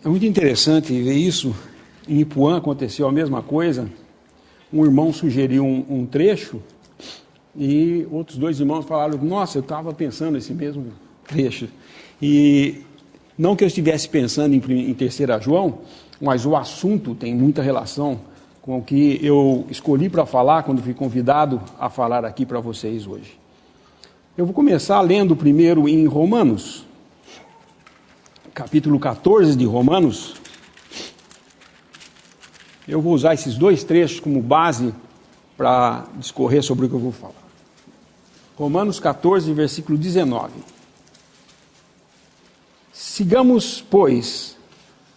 É muito interessante ver isso. Em Ipuã aconteceu a mesma coisa. Um irmão sugeriu um trecho e outros dois irmãos falaram: nossa, eu estava pensando nesse mesmo trecho. E não que eu estivesse pensando em 3 João, mas o assunto tem muita relação com o que eu escolhi para falar quando fui convidado a falar aqui para vocês hoje. Eu vou começar lendo primeiro em Romanos, capítulo 14 de Romanos. Eu vou usar esses dois trechos como base para discorrer sobre o que eu vou falar. Romanos 14, versículo 19. Sigamos, pois,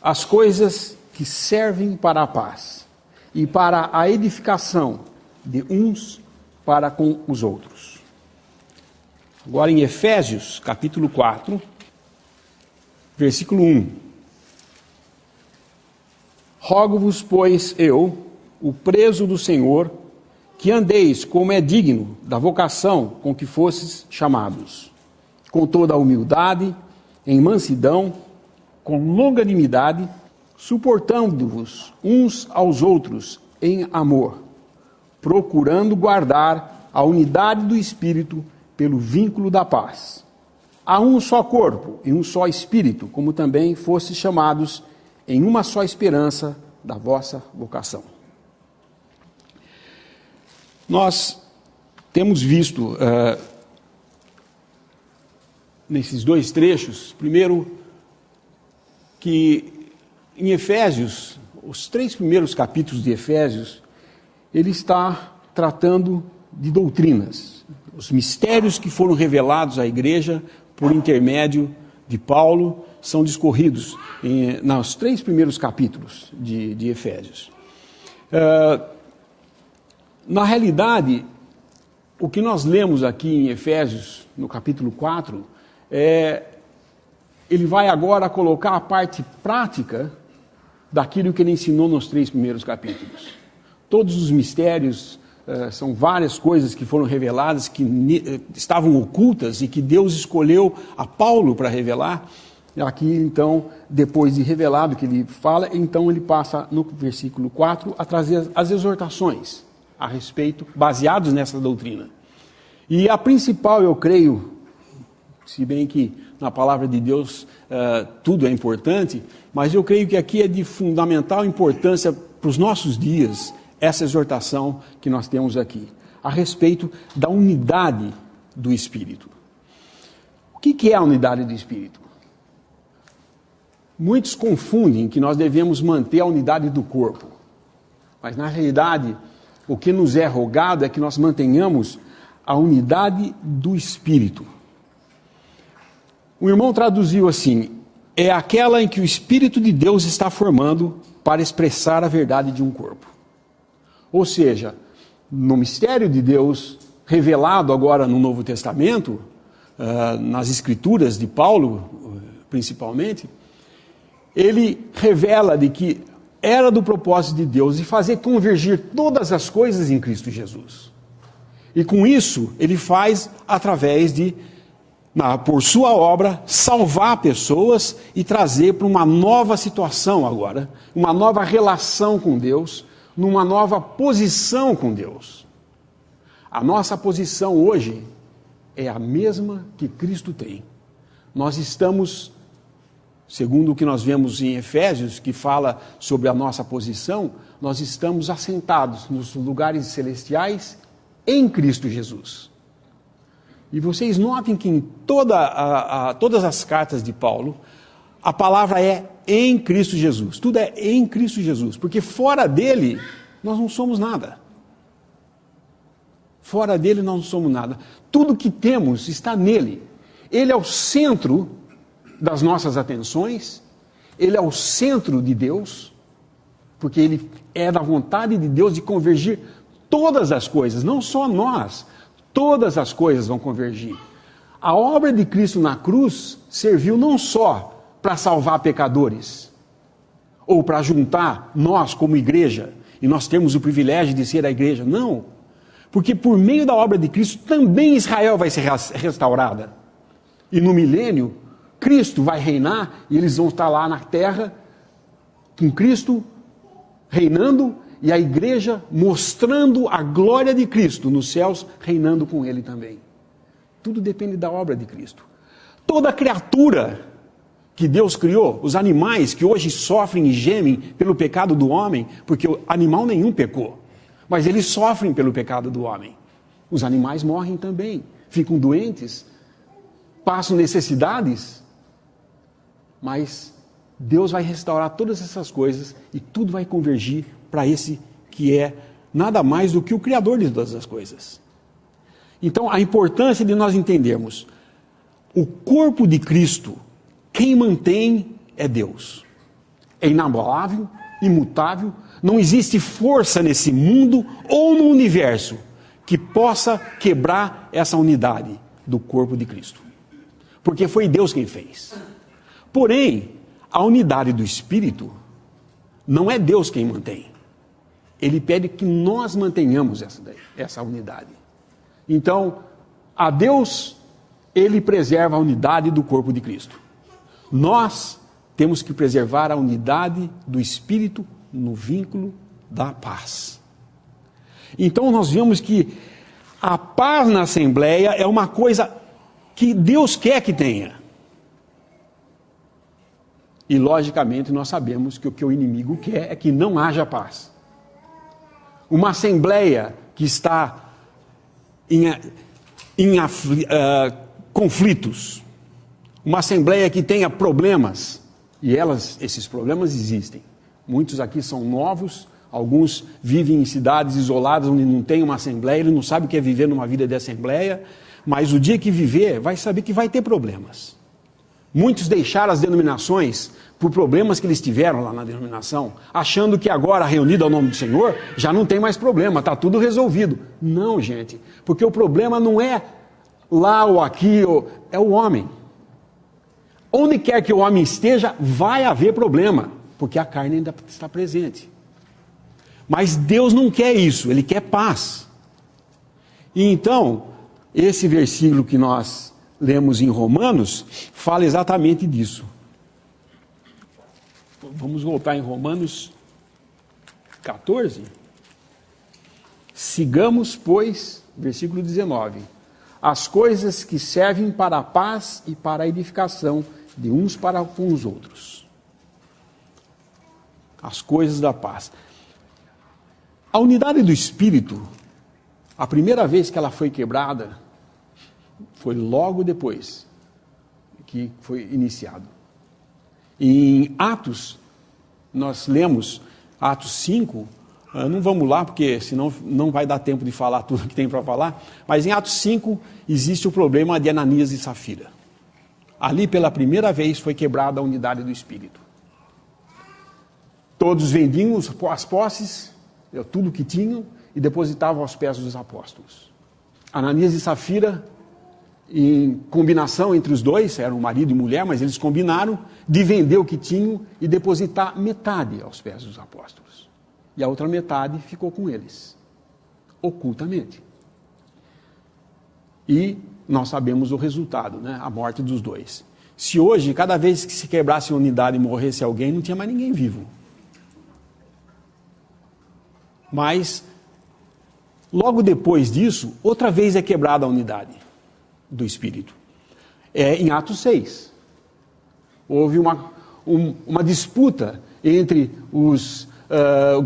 as coisas que servem para a paz e para a edificação de uns para com os outros. Agora em Efésios, capítulo 4, versículo 1. Rogo-vos, pois, eu, o preso do Senhor, que andeis como é digno da vocação com que fostes chamados, com toda a humildade, em mansidão, com longanimidade, suportando-vos uns aos outros em amor, procurando guardar a unidade do Espírito pelo vínculo da paz. Há um só corpo e um só Espírito, como também fostes chamados em uma só esperança da vossa vocação. Nós temos visto nesses dois trechos, primeiro, que em Efésios, os 3 primeiros capítulos de Efésios, ele está tratando de doutrinas, os mistérios que foram revelados à igreja por intermédio de Paulo, são discorridos nos 3 primeiros capítulos de Efésios. Na realidade, o que nós lemos aqui em Efésios, no capítulo 4, ele vai agora colocar a parte prática daquilo que ele ensinou nos 3 primeiros capítulos. Todos os mistérios, são várias coisas que foram reveladas, que estavam ocultas e que Deus escolheu a Paulo para revelar. Aqui, então, depois de revelado que ele fala, então ele passa no versículo 4 a trazer as exortações a respeito, baseados nessa doutrina. E a principal, eu creio, se bem que na palavra de Deus tudo é importante, mas eu creio que aqui é de fundamental importância para os nossos dias, essa exortação que nós temos aqui, a respeito da unidade do Espírito. O que é a unidade do Espírito? Muitos confundem que nós devemos manter a unidade do corpo, mas na realidade o que nos é rogado é que nós mantenhamos a unidade do Espírito. O irmão traduziu assim: é aquela em que o Espírito de Deus está formando para expressar a verdade de um corpo. Ou seja, no mistério de Deus, revelado agora no Novo Testamento, nas Escrituras de Paulo, principalmente, ele revela de que era do propósito de Deus de fazer convergir todas as coisas em Cristo Jesus. E com isso, ele faz através de, por sua obra, salvar pessoas e trazer para uma nova situação agora, uma nova relação com Deus, numa nova posição com Deus. A nossa posição hoje é a mesma que Cristo tem. Nós estamos, segundo o que nós vemos em Efésios, que fala sobre a nossa posição, nós estamos assentados nos lugares celestiais em Cristo Jesus. E vocês notem que em todas as cartas de Paulo, a palavra é em Cristo Jesus. Tudo é em Cristo Jesus, porque fora dele nós não somos nada. Fora dele nós não somos nada. Tudo que temos está nele. Ele é o centro das nossas atenções, ele é o centro de Deus, porque ele é da vontade de Deus de convergir todas as coisas, não só nós, todas as coisas vão convergir. A obra de Cristo na cruz serviu não só para salvar pecadores, ou para juntar nós como igreja, e nós temos o privilégio de ser a igreja, não, porque por meio da obra de Cristo também Israel vai ser restaurada, e no milênio Cristo vai reinar, e eles vão estar lá na terra, com Cristo reinando e a igreja mostrando a glória de Cristo nos céus, reinando com Ele também. Tudo depende da obra de Cristo. Toda criatura que Deus criou, os animais que hoje sofrem e gemem pelo pecado do homem, porque animal nenhum pecou, mas eles sofrem pelo pecado do homem. Os animais morrem também, ficam doentes, passam necessidades, mas Deus vai restaurar todas essas coisas e tudo vai convergir para esse que é nada mais do que o Criador de todas as coisas. Então, a importância de nós entendermos o corpo de Cristo, quem mantém é Deus. É inabalável, imutável, não existe força nesse mundo ou no universo que possa quebrar essa unidade do corpo de Cristo. Porque foi Deus quem fez. Porém, a unidade do Espírito não é Deus quem mantém. Ele pede que nós mantenhamos essa unidade. Então, a Deus, Ele preserva a unidade do corpo de Cristo. Nós temos que preservar a unidade do Espírito no vínculo da paz. Então, nós vemos que a paz na Assembleia é uma coisa que Deus quer que tenha. E, logicamente, nós sabemos que o que o inimigo quer é que não haja paz. Uma Assembleia que está em conflitos, uma Assembleia que tenha problemas, e esses problemas existem. Muitos aqui são novos, alguns vivem em cidades isoladas onde não tem uma Assembleia, ele não sabe o que é viver numa vida de Assembleia, mas o dia que viver vai saber que vai ter problemas. Muitos deixaram as denominações por problemas que eles tiveram lá na denominação, achando que agora, reunido ao nome do Senhor, já não tem mais problema, está tudo resolvido. Não, gente, porque o problema não é lá ou aqui, é o homem. Onde quer que o homem esteja, vai haver problema, porque a carne ainda está presente. Mas Deus não quer isso, Ele quer paz. E então, esse versículo que nós lemos em Romanos, fala exatamente disso. Vamos voltar em Romanos 14. Sigamos, pois, versículo 19, as coisas que servem para a paz e para a edificação de uns para com os outros. As coisas da paz. A unidade do Espírito, a primeira vez que ela foi quebrada, foi logo depois que foi iniciado. Em Atos, nós lemos Atos 5, não vamos lá porque senão não vai dar tempo de falar tudo que tem para falar, mas em Atos 5 existe o problema de Ananias e Safira. Ali pela primeira vez foi quebrada a unidade do Espírito. Todos vendiam as posses, tudo que tinham, e depositavam aos pés dos apóstolos. Ananias e Safira, em combinação entre os dois, eram marido e mulher, mas eles combinaram de vender o que tinham e depositar metade aos pés dos apóstolos. E a outra metade ficou com eles, ocultamente. E nós sabemos o resultado, né? A morte dos dois. Se hoje, cada vez que se quebrasse a unidade e morresse alguém, não tinha mais ninguém vivo. Mas, logo depois disso, outra vez é quebrada a unidade do Espírito. Em Atos 6. Houve uma disputa entre os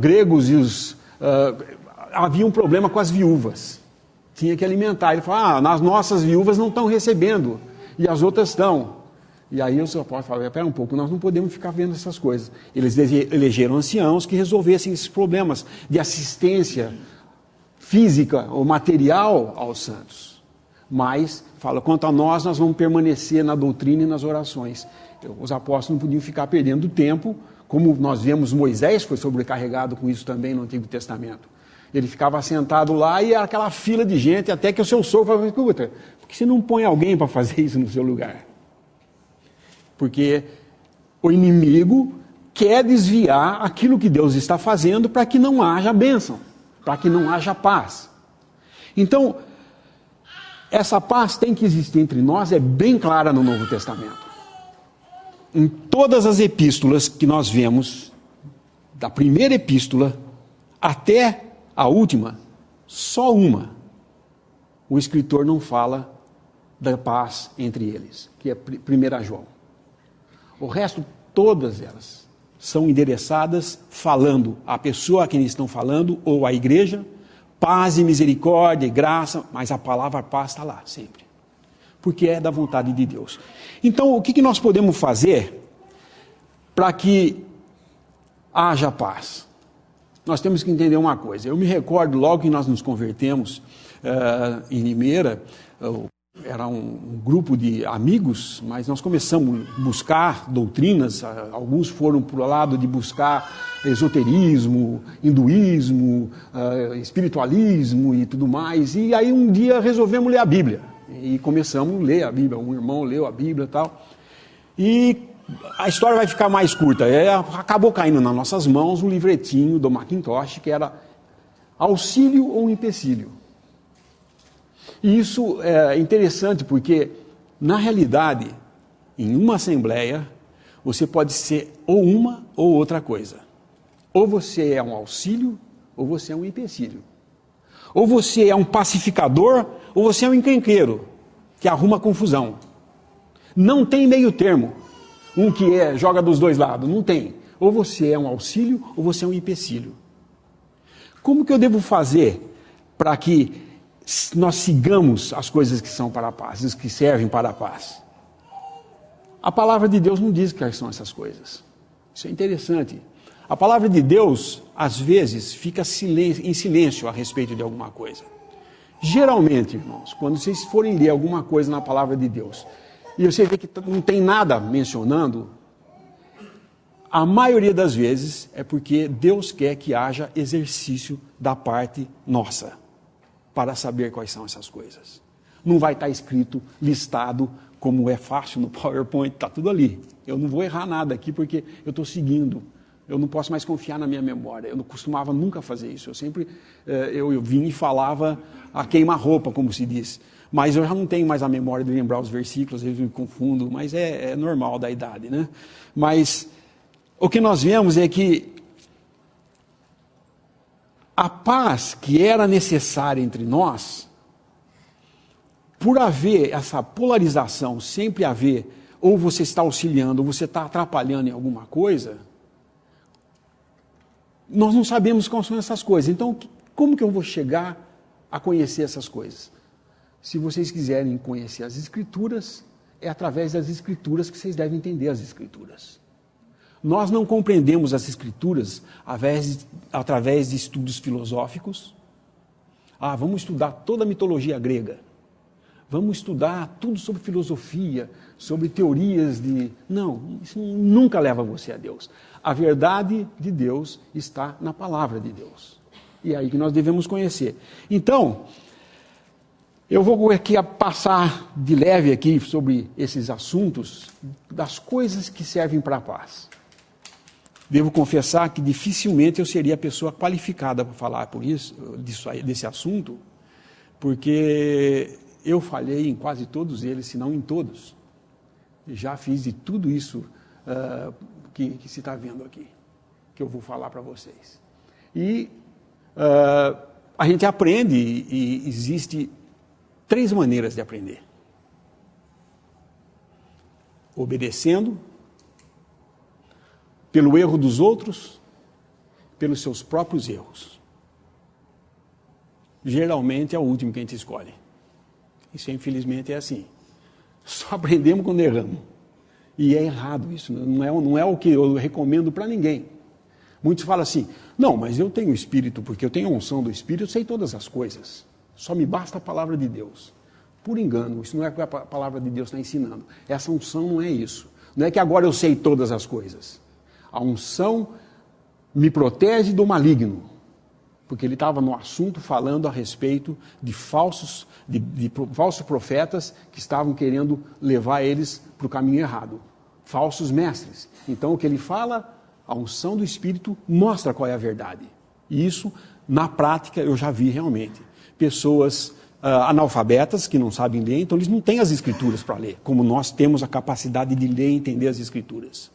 gregos e os... havia um problema com as viúvas. Tinha que alimentar. Ele falou, as nossas viúvas não estão recebendo, e as outras estão. E aí o seu apóstolo falou, espera um pouco, nós não podemos ficar vendo essas coisas. Eles elegeram anciãos que resolvessem esses problemas de assistência física ou material aos santos. Mas, fala, quanto a nós vamos permanecer na doutrina e nas orações. Os apóstolos não podiam ficar perdendo tempo, como nós vemos Moisés foi sobrecarregado com isso também no Antigo Testamento. Ele ficava sentado lá e era aquela fila de gente, até que o seu sogro falava, escuta, por que você não põe alguém para fazer isso no seu lugar? Porque o inimigo quer desviar aquilo que Deus está fazendo para que não haja bênção, para que não haja paz. Então, essa paz tem que existir entre nós, é bem clara no Novo Testamento. Em todas as epístolas que nós vemos da primeira epístola até a última, só uma, o escritor não fala da paz entre eles, que é 1 João. O resto, todas elas, são endereçadas falando à pessoa a quem estão falando, ou à igreja, paz e misericórdia e graça, mas a palavra paz está lá, sempre. Porque é da vontade de Deus. Então, o que nós podemos fazer para que haja paz? Nós temos que entender uma coisa. Eu me recordo, logo que nós nos convertemos em Limeira, era um grupo de amigos, mas nós começamos a buscar doutrinas, alguns foram para o lado de buscar esoterismo, hinduísmo, espiritualismo e tudo mais, e aí um dia resolvemos ler a Bíblia, e começamos a ler a Bíblia, um irmão leu a Bíblia e tal, e a história vai ficar mais curta, acabou caindo nas nossas mãos um livretinho do Macintosh, que era Auxílio ou Empecilho. E isso é interessante porque, na realidade, em uma assembleia, você pode ser ou uma ou outra coisa. Ou você é um auxílio, ou você é um empecilho. Ou você é um pacificador, ou você é um encrenqueiro, que arruma confusão. Não tem meio termo. Um que joga dos dois lados, não tem. Ou você é um auxílio, ou você é um empecilho. Como que eu devo fazer para que nós sigamos as coisas que são para a paz, as que servem para a paz? A palavra de Deus não diz quais são essas coisas. Isso é interessante. A palavra de Deus, às vezes, fica em silêncio a respeito de alguma coisa. Geralmente, irmãos, quando vocês forem ler alguma coisa na palavra de Deus, e você vê que não tem nada mencionando, a maioria das vezes é porque Deus quer que haja exercício da parte nossa, para saber quais são essas coisas. Não vai estar escrito, listado, como é fácil no PowerPoint, está tudo ali. Eu não vou errar nada aqui porque eu estou seguindo. Eu não posso mais confiar na minha memória. Eu não costumava nunca fazer isso. Eu sempre, eu vinha e falava a queima-roupa, como se diz. Mas eu já não tenho mais a memória de lembrar os versículos, às vezes me confundo, mas é normal da idade, né? Mas o que nós vemos é que a paz que era necessária entre nós, por haver essa polarização, sempre haver, ou você está auxiliando, ou você está atrapalhando em alguma coisa, nós não sabemos quais são essas coisas. Então, como que eu vou chegar a conhecer essas coisas? Se vocês quiserem conhecer as Escrituras, é através das Escrituras que vocês devem entender as Escrituras. Nós não compreendemos as Escrituras através de estudos filosóficos. Vamos estudar toda a mitologia grega. Vamos estudar tudo sobre filosofia, sobre teorias de... Não, isso nunca leva você a Deus. A verdade de Deus está na palavra de Deus. E é aí que nós devemos conhecer. Então, eu vou aqui passar de leve aqui sobre esses assuntos das coisas que servem para a paz. Devo confessar que dificilmente eu seria a pessoa qualificada para falar desse assunto, porque eu falhei em quase todos eles, se não em todos. Já fiz de tudo isso que se está vendo aqui, que eu vou falar para vocês. E a gente aprende, e existe 3 maneiras de aprender: obedecendo, pelo erro dos outros, pelos seus próprios erros. Geralmente é o último que a gente escolhe. Isso, infelizmente, é assim. Só aprendemos quando erramos. E é errado isso, não é o que eu recomendo para ninguém. Muitos falam assim, não, mas eu tenho Espírito, porque eu tenho a unção do Espírito, eu sei todas as coisas. Só me basta a palavra de Deus. Por engano, isso não é o que a palavra de Deus está ensinando. Essa unção não é isso. Não é que agora eu sei todas as coisas. A unção me protege do maligno, porque ele estava no assunto falando a respeito de falsos profetas que estavam querendo levar eles para o caminho errado, falsos mestres. Então o que ele fala, a unção do Espírito mostra qual é a verdade. E isso, na prática, eu já vi realmente. Pessoas analfabetas que não sabem ler, então eles não têm as Escrituras para ler, como nós temos a capacidade de ler e entender as Escrituras.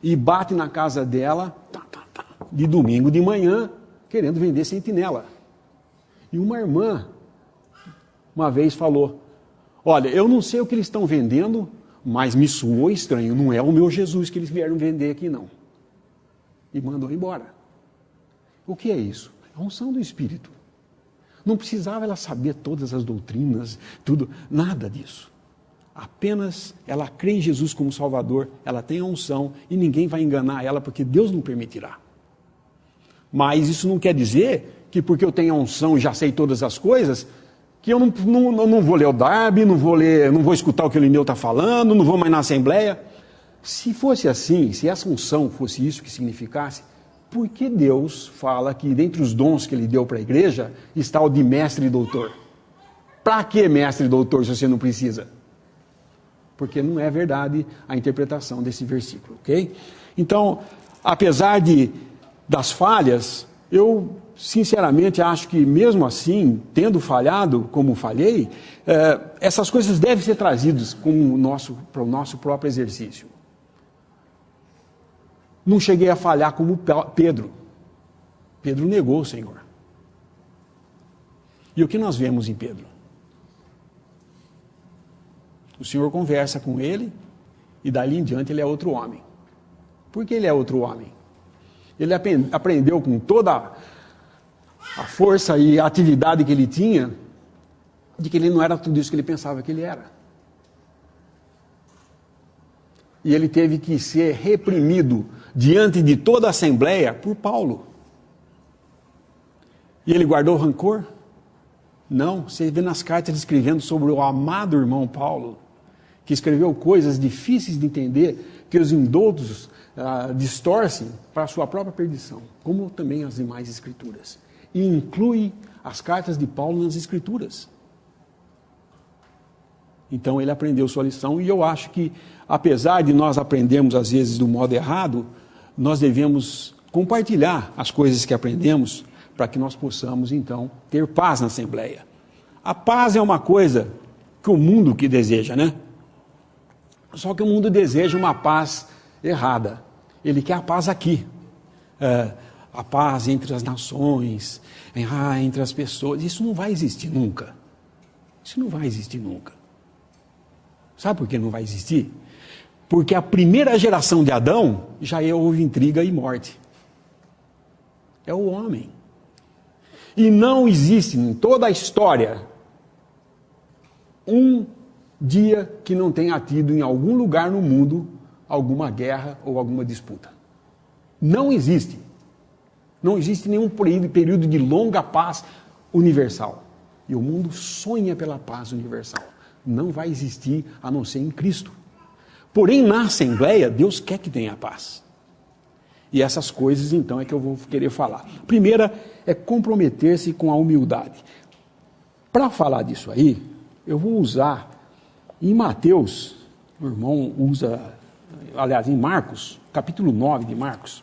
E bate na casa dela, de domingo de manhã querendo vender sentinela. E uma irmã, uma vez falou, olha, eu não sei o que eles estão vendendo, mas me soou estranho, não é o meu Jesus que eles vieram vender aqui não. E mandou embora. O que é isso? É a unção do Espírito. Não precisava ela saber todas as doutrinas, tudo, nada disso. Apenas ela crê em Jesus como Salvador, ela tem a unção e ninguém vai enganar ela porque Deus não permitirá. Mas isso não quer dizer que porque eu tenho a unção e já sei todas as coisas, que eu não vou ler o Darby, não vou escutar o que o Lineu está falando, não vou mais na Assembleia. Se fosse assim, se essa unção fosse isso que significasse, por que Deus fala que dentre os dons que Ele deu para a igreja está o de mestre e doutor? Para que mestre e doutor se você não precisa? Porque não é verdade a interpretação desse versículo, ok? Então, apesar das falhas, eu sinceramente acho que mesmo assim, tendo falhado como falhei, essas coisas devem ser trazidas para o nosso próprio exercício. Não cheguei a falhar como Pedro. Pedro negou o Senhor. E o que nós vemos em Pedro? O Senhor conversa com ele e dali em diante ele é outro homem. Por que ele é outro homem? Ele aprendeu com toda a força e a atividade que ele tinha, de que ele não era tudo isso que ele pensava que ele era. E ele teve que ser reprimido diante de toda a Assembleia por Paulo. E ele guardou rancor? Não, você vê nas cartas ele escrevendo sobre o amado irmão Paulo, que escreveu coisas difíceis de entender, que os indoutos distorcem para a sua própria perdição, como também as demais escrituras. E inclui as cartas de Paulo nas escrituras. Então ele aprendeu sua lição e eu acho que, apesar de nós aprendermos às vezes do modo errado, nós devemos compartilhar as coisas que aprendemos para que nós possamos então ter paz na Assembleia. A paz é uma coisa que o mundo que deseja, né? Só que o mundo deseja uma paz errada. Ele quer a paz aqui. A paz entre as nações, entre as pessoas. Isso não vai existir nunca. Isso não vai existir nunca. Sabe por que não vai existir? Porque a primeira geração de Adão já houve intriga e morte. É o homem. E não existe em toda a história um dia que não tenha tido em algum lugar no mundo alguma guerra ou alguma disputa. Não existe. Não existe nenhum período de longa paz universal. E o mundo sonha pela paz universal. Não vai existir a não ser em Cristo. Porém, na Assembleia, Deus quer que tenha paz. E essas coisas, então, é que eu vou querer falar. A primeira é comprometer-se com a humildade. Para falar disso aí, eu vou usar em Mateus, o irmão usa, aliás, em Marcos, capítulo 9 de Marcos.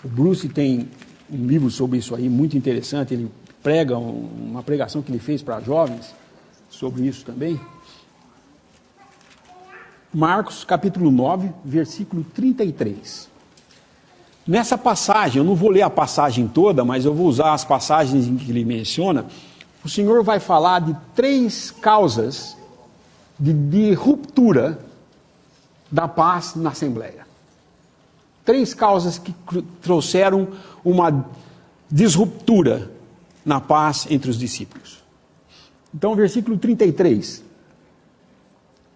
O Bruce tem um livro sobre isso aí, muito interessante, ele prega uma pregação que ele fez para jovens sobre isso também. Marcos, capítulo 9, versículo 33. Nessa passagem, eu não vou ler a passagem toda, mas eu vou usar as passagens em que ele menciona. O Senhor vai falar de 3 causas de ruptura da paz na Assembleia. 3 causas que trouxeram uma disruptura na paz entre os discípulos. Então, versículo 33.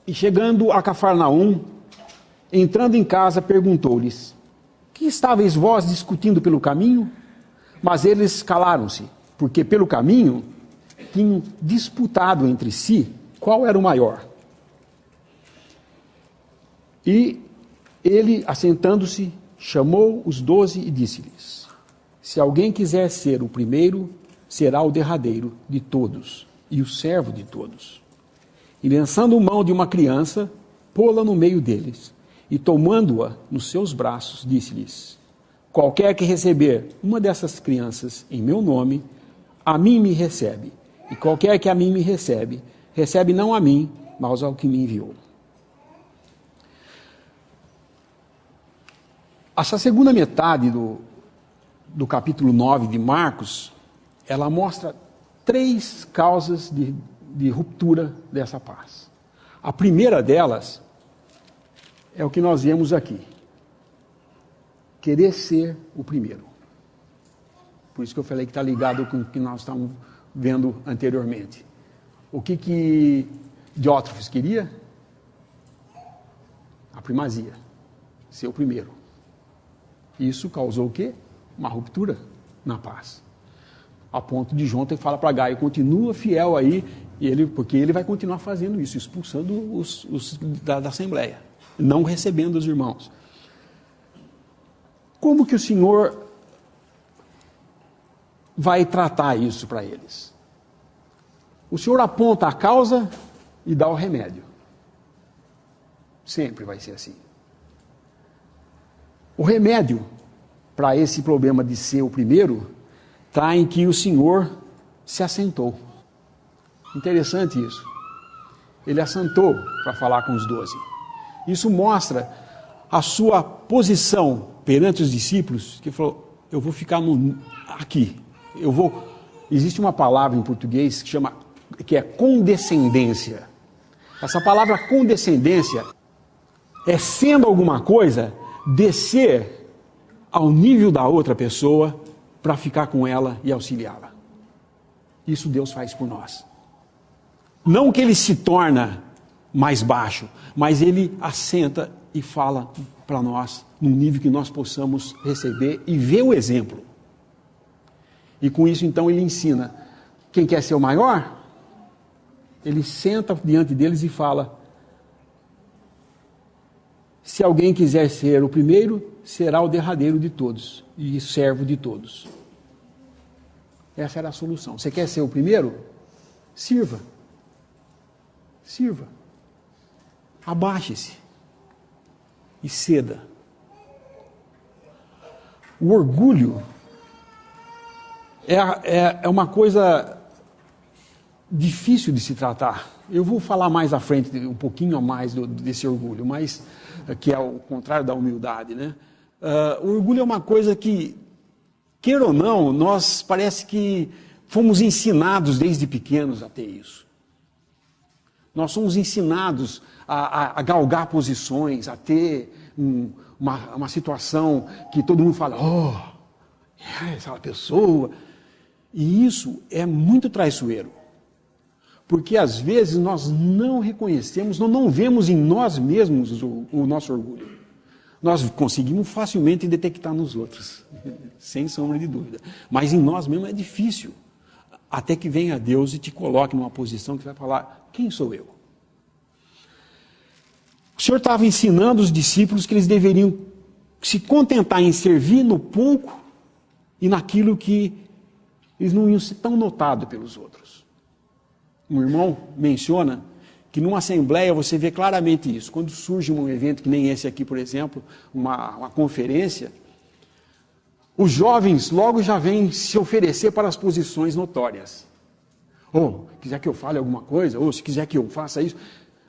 E chegando a Cafarnaum, entrando em casa, perguntou-lhes: que estáveis vós discutindo pelo caminho? Mas eles calaram-se, porque pelo caminho tinham disputado entre si qual era o maior. E ele, assentando-se, chamou os 12 e disse-lhes: se alguém quiser ser o primeiro, será o derradeiro de todos e o servo de todos. E lançando mão de uma criança, pô-la no meio deles, e tomando-a nos seus braços, disse-lhes: qualquer que receber uma dessas crianças em meu nome, a mim me recebe. E qualquer que a mim me recebe, recebe não a mim, mas ao que me enviou. Essa segunda metade do capítulo 9 de Marcos, ela mostra 3 causas de ruptura dessa paz. A primeira delas é o que nós vemos aqui. Querer ser o primeiro. Por isso que eu falei que está ligado com o que nós estamos vendo anteriormente. O que Diótrefes queria? A primazia. Ser o primeiro. Isso causou o quê? Uma ruptura na paz. A ponto de João ter que falar para Gaio, continua fiel aí, porque ele vai continuar fazendo isso, expulsando os da Assembleia, não recebendo os irmãos. Como que o Senhor vai tratar isso para eles? O Senhor aponta a causa e dá o remédio. Sempre vai ser assim. O remédio para esse problema de ser o primeiro está em que o Senhor se assentou. Interessante isso. Ele assentou para falar com os 12. Isso mostra a sua posição perante os discípulos, que falou, eu vou ficar aqui. Existe uma palavra em português que é condescendência. Essa palavra condescendência é, sendo alguma coisa, descer ao nível da outra pessoa para ficar com ela e auxiliá-la. Isso Deus faz por nós. Não que ele se torna mais baixo, mas ele assenta e fala para nós num nível que nós possamos receber e ver o exemplo. E com isso então ele ensina. Quem quer ser o maior? Ele senta diante deles e fala, se alguém quiser ser o primeiro, será o derradeiro de todos e servo de todos. Essa era a solução. Você quer ser o primeiro? Sirva. Sirva. Abaixe-se e ceda. O orgulho é uma coisa difícil de se tratar. Eu vou falar mais à frente, um pouquinho a mais desse orgulho, mas que é o contrário da humildade, né? O orgulho é uma coisa que, queira ou não, nós parece que fomos ensinados desde pequenos a ter isso. Nós somos ensinados a galgar posições, a ter uma situação que todo mundo fala, essa pessoa. E isso é muito traiçoeiro. Porque às vezes nós não reconhecemos, nós não vemos em nós mesmos o nosso orgulho. Nós conseguimos facilmente detectar nos outros, sem sombra de dúvida. Mas em nós mesmos é difícil. Até que venha Deus e te coloque numa posição que vai falar, quem sou eu? O Senhor estava ensinando os discípulos que eles deveriam se contentar em servir no pouco e naquilo que eles não iam ser tão notados pelos outros. Um irmão menciona que numa assembleia você vê claramente isso. Quando surge um evento que nem esse aqui, por exemplo, uma conferência, os jovens logo já vêm se oferecer para as posições notórias. Ou, quiser que eu fale alguma coisa, ou se quiser que eu faça isso.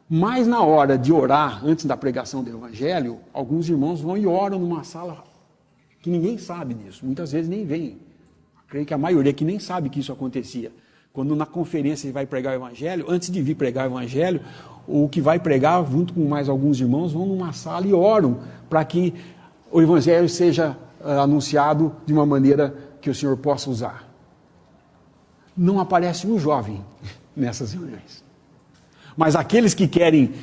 Mas na hora de orar, antes da pregação do Evangelho, alguns irmãos vão e oram numa sala que ninguém sabe disso. Muitas vezes nem vem. Creio que a maioria que nem sabe que isso acontecia. Quando na conferência ele vai pregar o Evangelho, antes de vir pregar o Evangelho, o que vai pregar, junto com mais alguns irmãos, vão numa sala e oram para que o Evangelho seja anunciado de uma maneira que o Senhor possa usar. Não aparece um jovem nessas reuniões. Mas aqueles que querem,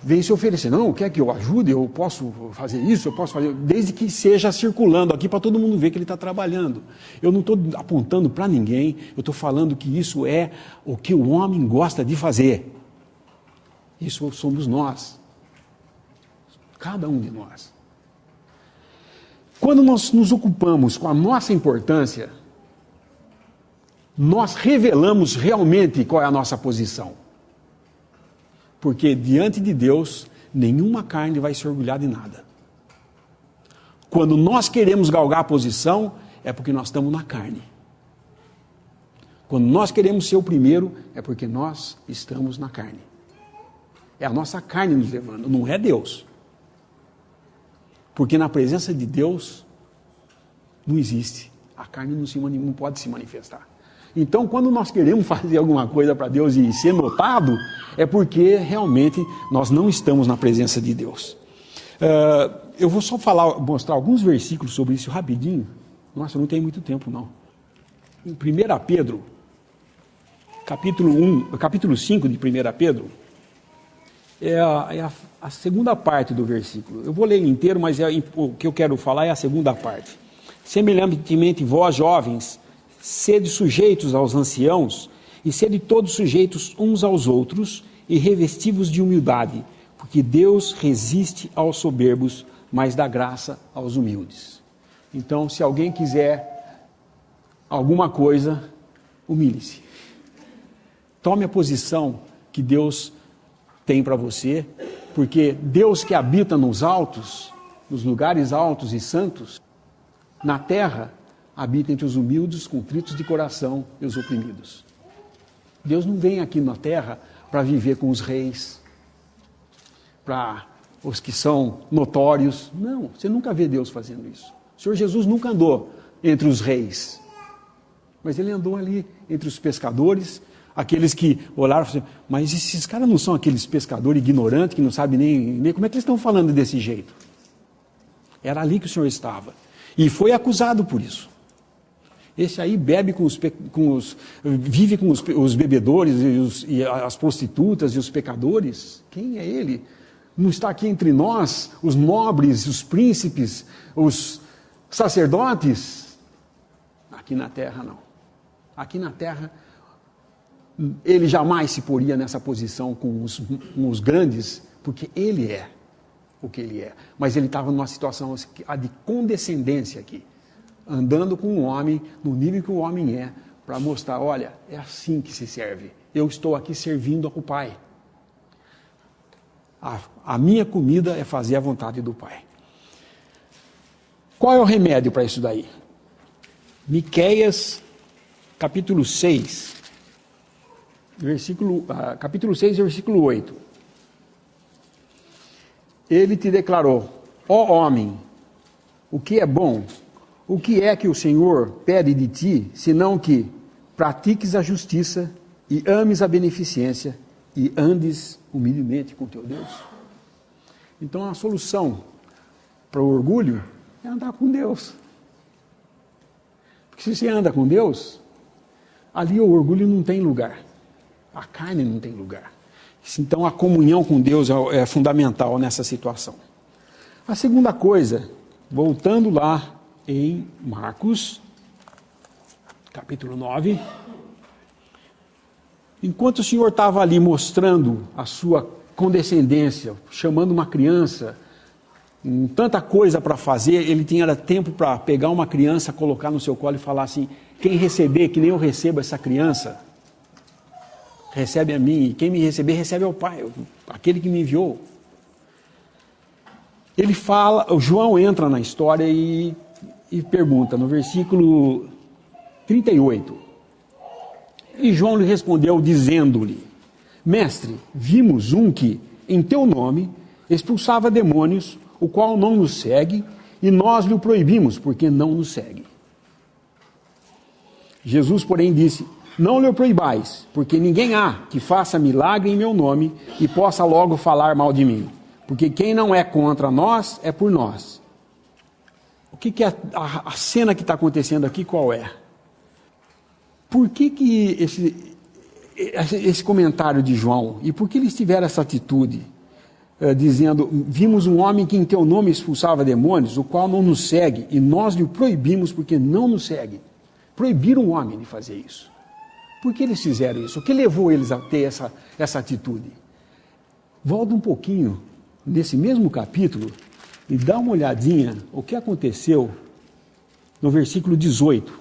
vêm se oferecer, não, quer que eu ajude, eu posso fazer isso, eu posso fazer, desde que seja circulando aqui para todo mundo ver que ele está trabalhando. Eu não estou apontando para ninguém, eu estou falando que isso é o que o homem gosta de fazer. Isso somos nós. Cada um de nós. Quando nós nos ocupamos com a nossa importância, nós revelamos realmente qual é a nossa posição. Porque diante de Deus, nenhuma carne vai se orgulhar de nada. Quando nós queremos galgar a posição, é porque nós estamos na carne. Quando nós queremos ser o primeiro, é porque nós estamos na carne. É a nossa carne nos levando, não é Deus. Porque na presença de Deus não existe. A carne não pode se manifestar. Então, quando nós queremos fazer alguma coisa para Deus e ser notado, é porque realmente nós não estamos na presença de Deus. Eu vou só mostrar alguns versículos sobre isso rapidinho. Nossa, não tem muito tempo, não. Em 1 Pedro, capítulo 5 de 1 Pedro, é a segunda parte do versículo. Eu vou ler ele inteiro, mas o que eu quero falar é a segunda parte. Semelhantemente, vós, jovens, sede sujeitos aos anciãos, e sede todos sujeitos uns aos outros, e revestivos de humildade, porque Deus resiste aos soberbos, mas dá graça aos humildes. Então, se alguém quiser alguma coisa, humilhe-se. Tome a posição que Deus tem para você, porque Deus que habita nos altos, nos lugares altos e santos, na terra, habita entre os humildes, contritos de coração e os oprimidos. Deus não vem aqui na terra para viver com os reis, para os que são notórios. Não, você nunca vê Deus fazendo isso. O Senhor Jesus nunca andou entre os reis, mas ele andou ali entre os pescadores, aqueles que olharam e falaram, mas esses caras não são aqueles pescadores ignorantes que não sabem nem como é que eles estão falando desse jeito. Era ali que o Senhor estava. E foi acusado por isso. Esse aí bebe vive com os bebedores e as prostitutas e os pecadores. Quem é ele? Não está aqui entre nós, os nobres, os príncipes, os sacerdotes? Aqui na terra não. Aqui na terra, ele jamais se poria nessa posição com os grandes, porque ele é o que ele é. Mas ele estava numa situação de condescendência aqui, andando com um homem, no nível que o homem é, para mostrar, olha, é assim que se serve. Eu estou aqui servindo ao Pai. A minha comida é fazer a vontade do Pai. Qual é o remédio para isso daí? Miqueias, capítulo 6, capítulo 6, versículo 8. Ele te declarou, ó homem, o que é bom? O que é que o Senhor pede de ti, senão que pratiques a justiça e ames a beneficência e andes humildemente com teu Deus? Então a solução para o orgulho é andar com Deus. Porque se você anda com Deus, ali o orgulho não tem lugar. A carne não tem lugar. Então a comunhão com Deus é fundamental nessa situação. A segunda coisa, voltando lá em Marcos, capítulo 9, enquanto o Senhor estava ali mostrando a sua condescendência, chamando uma criança, tanta coisa para fazer, ele tinha tempo para pegar uma criança, colocar no seu colo e falar assim, quem receber, que nem eu recebo essa criança, recebe a mim, e quem me receber, recebe ao Pai, aquele que me enviou. Ele fala, o João entra na história e pergunta, no versículo 38, e João lhe respondeu, dizendo-lhe, mestre, vimos um que, em teu nome, expulsava demônios, o qual não nos segue, e nós lhe o proibimos, porque não nos segue. Jesus, porém, disse, não lhe o proibais, porque ninguém há que faça milagre em meu nome e possa logo falar mal de mim. Porque quem não é contra nós, é por nós. O que é a cena que está acontecendo aqui, qual é? Por que esse comentário de João, e por que eles tiveram essa atitude, dizendo, vimos um homem que em teu nome expulsava demônios, o qual não nos segue, e nós lhe o proibimos porque não nos segue. Proibiram o homem de fazer isso. Por que eles fizeram isso? O que levou eles a ter essa atitude? Volta um pouquinho, nesse mesmo capítulo, e dá uma olhadinha o que aconteceu no versículo 18.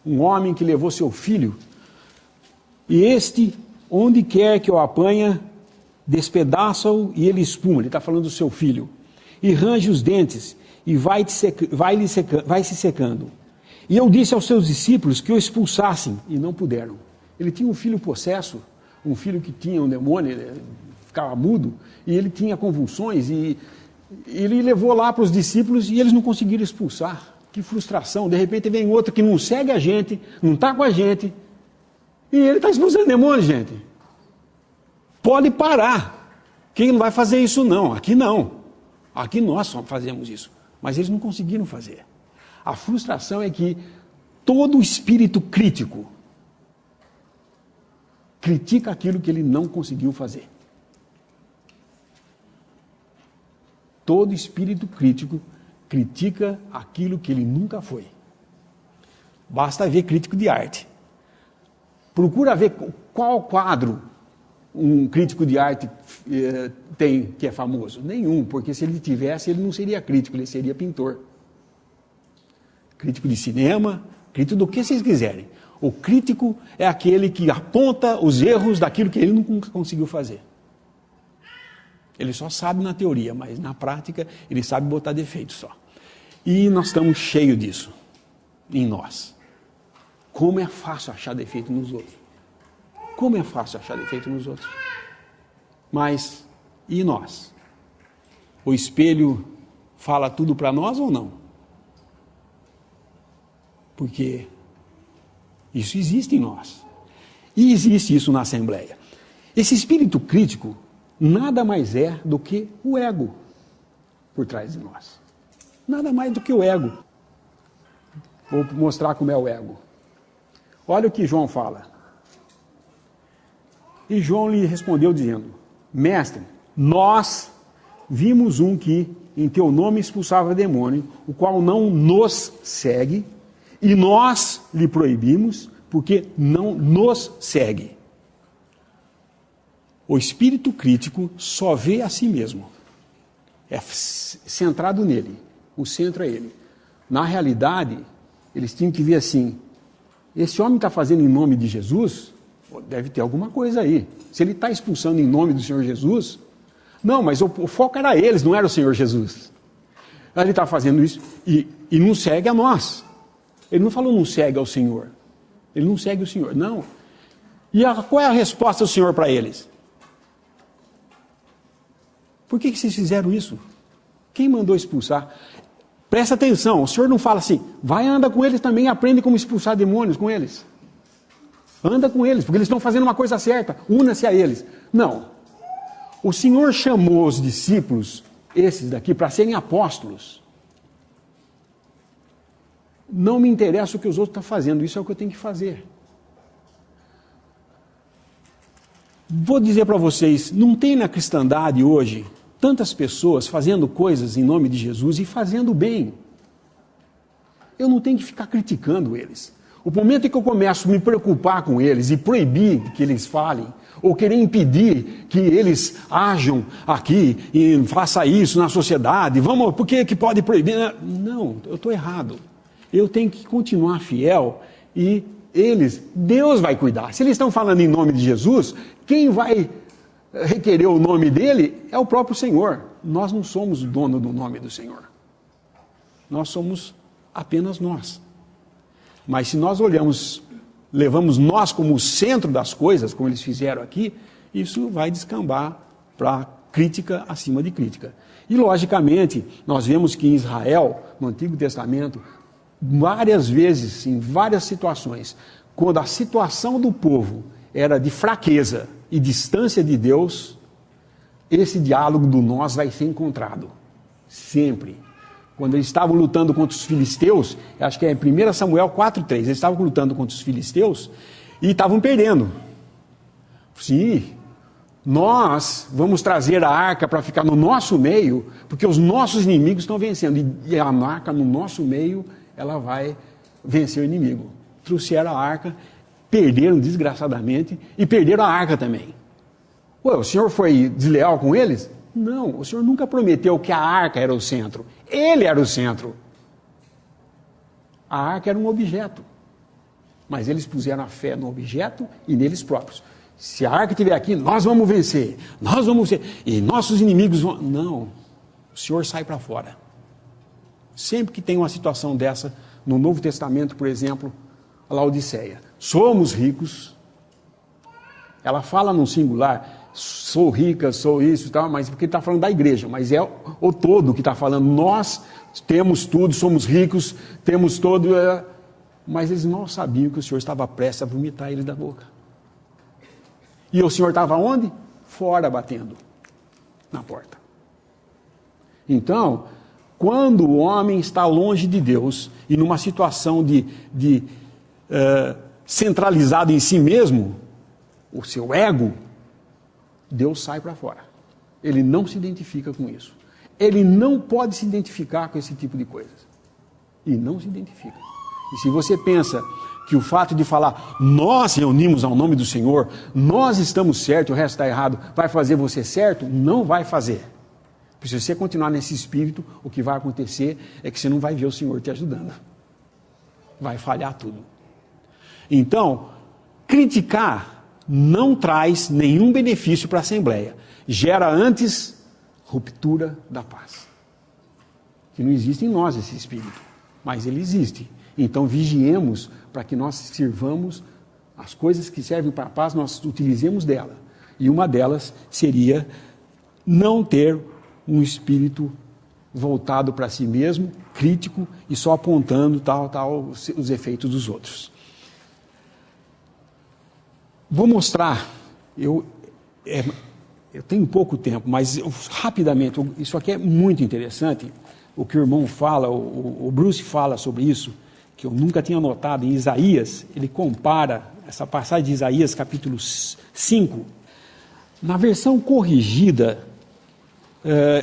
Um homem que levou seu filho, e este, onde quer que o apanha, despedaça-o e ele espuma. Ele está falando do seu filho. E range os dentes, e vai se secando. E eu disse aos seus discípulos que o expulsassem, e não puderam. Ele tinha um filho possesso, um filho que tinha um demônio, ficava mudo, e ele tinha convulsões, e Ele levou lá para os discípulos e eles não conseguiram expulsar. Que frustração. De repente vem outro que não segue a gente, não está com a gente, e ele está expulsando demônios, gente. Pode parar. Quem não vai fazer isso não? Aqui não. Aqui nós só fazemos isso. Mas eles não conseguiram fazer. A frustração é que todo espírito crítico critica aquilo que ele não conseguiu fazer. Todo espírito crítico critica aquilo que ele nunca foi. Basta ver crítico de arte. Procura ver qual quadro um crítico de arte tem que é famoso. Nenhum, porque se ele tivesse, ele não seria crítico, ele seria pintor. Crítico de cinema, crítico do que vocês quiserem. O crítico é aquele que aponta os erros daquilo que ele nunca conseguiu fazer. Ele só sabe na teoria, mas na prática ele sabe botar defeito só. E nós estamos cheios disso em nós. Como é fácil achar defeito nos outros. Como é fácil achar defeito nos outros. Mas, e nós? O espelho fala tudo para nós ou não? Porque isso existe em nós. E existe isso na Assembleia. Esse espírito crítico nada mais é do que o ego por trás de nós. Nada mais do que o ego. Vou mostrar como é o ego. Olha o que João fala. E João lhe respondeu dizendo: Mestre, nós vimos um que em teu nome expulsava demônio, o qual não nos segue, e nós lhe proibimos, porque não nos segue. O espírito crítico só vê a si mesmo. É centrado nele. O centro é ele. Na realidade, eles tinham que ver assim: esse homem está fazendo em nome de Jesus, deve ter alguma coisa aí. Se ele está expulsando em nome do Senhor Jesus, não, mas o foco era eles, não era o Senhor Jesus. Ele está fazendo isso e não segue a nós. Ele não falou não segue ao Senhor. Ele não segue o Senhor, não. E qual é a resposta do Senhor para eles? Por que vocês fizeram isso? Quem mandou expulsar? Presta atenção, o Senhor não fala assim, vai anda com eles também e aprende como expulsar demônios com eles. Anda com eles, porque eles estão fazendo uma coisa certa, una-se a eles. Não. O Senhor chamou os discípulos, esses daqui, para serem apóstolos. Não me interessa o que os outros estão fazendo, isso é o que eu tenho que fazer. Vou dizer para vocês, não tem na cristandade hoje tantas pessoas fazendo coisas em nome de Jesus e fazendo bem. Eu não tenho que ficar criticando eles. O momento em que eu começo a me preocupar com eles e proibir que eles falem, ou querer impedir que eles ajam aqui e façam isso na sociedade, vamos, por que pode proibir? Não, eu estou errado. Eu tenho que continuar fiel e Deus vai cuidar. Se eles estão falando em nome de Jesus, quem vai requerer o nome dele é o próprio Senhor. Nós não somos o dono do nome do Senhor. Nós somos apenas nós. Mas se nós levamos nós como o centro das coisas, como eles fizeram aqui, isso vai descambar para crítica acima de crítica. E, logicamente, nós vemos que em Israel, no Antigo Testamento, várias vezes, em várias situações, quando a situação do povo era de fraqueza e distância de Deus, esse diálogo do nós vai ser encontrado. Sempre. Quando eles estavam lutando contra os filisteus, acho que é 1 Samuel 4:3, eles estavam lutando contra os filisteus e estavam perdendo. Sim, nós vamos trazer a arca para ficar no nosso meio, porque os nossos inimigos estão vencendo. E a arca no nosso meio, ela vai vencer o inimigo. Trouxeram a arca, perderam desgraçadamente e perderam a arca também. Ué, o Senhor foi desleal com eles? Não, o Senhor nunca prometeu que a arca era o centro. Ele era o centro. A arca era um objeto. Mas eles puseram a fé no objeto e neles próprios. Se a arca estiver aqui, nós vamos vencer. Nós vamos vencer. E nossos inimigos vão... Não. O Senhor sai para fora. Sempre que tem uma situação dessa, no Novo Testamento, por exemplo, a Laodiceia. Somos ricos. Ela fala no singular. sou rica, sou isso e tal, mas porque ele está falando da igreja, mas é o todo que está falando. Nós temos tudo, somos ricos, temos todo... Mas eles não sabiam que o Senhor estava prestes a vomitar eles da boca. E o Senhor estava onde? Fora, batendo na porta. Então, quando o homem está longe de Deus e numa situação de centralizado em si mesmo, o seu ego, Deus sai para fora. Ele não se identifica com isso. Ele não pode se identificar com esse tipo de coisas. E não se identifica. E se você pensa que o fato de falar, nós reunimos ao nome do Senhor, nós estamos certos, o resto está errado, vai fazer você certo? Não vai fazer. Se você continuar nesse espírito, o que vai acontecer é que você não vai ver o Senhor te ajudando. Vai falhar tudo. Então, criticar não traz nenhum benefício para a Assembleia. Gera antes ruptura da paz. Que não existe em nós esse espírito, mas ele existe. Então vigiemos para que nós sirvamos as coisas que servem para a paz, nós utilizemos dela. E uma delas seria não ter um espírito voltado para si mesmo, crítico e só apontando os efeitos dos outros. Vou mostrar, eu tenho pouco tempo, mas rapidamente, isso aqui é muito interessante, o que o irmão fala, o Bruce fala sobre isso, que eu nunca tinha notado em Isaías. Ele compara essa passagem de Isaías capítulo 5, na versão corrigida,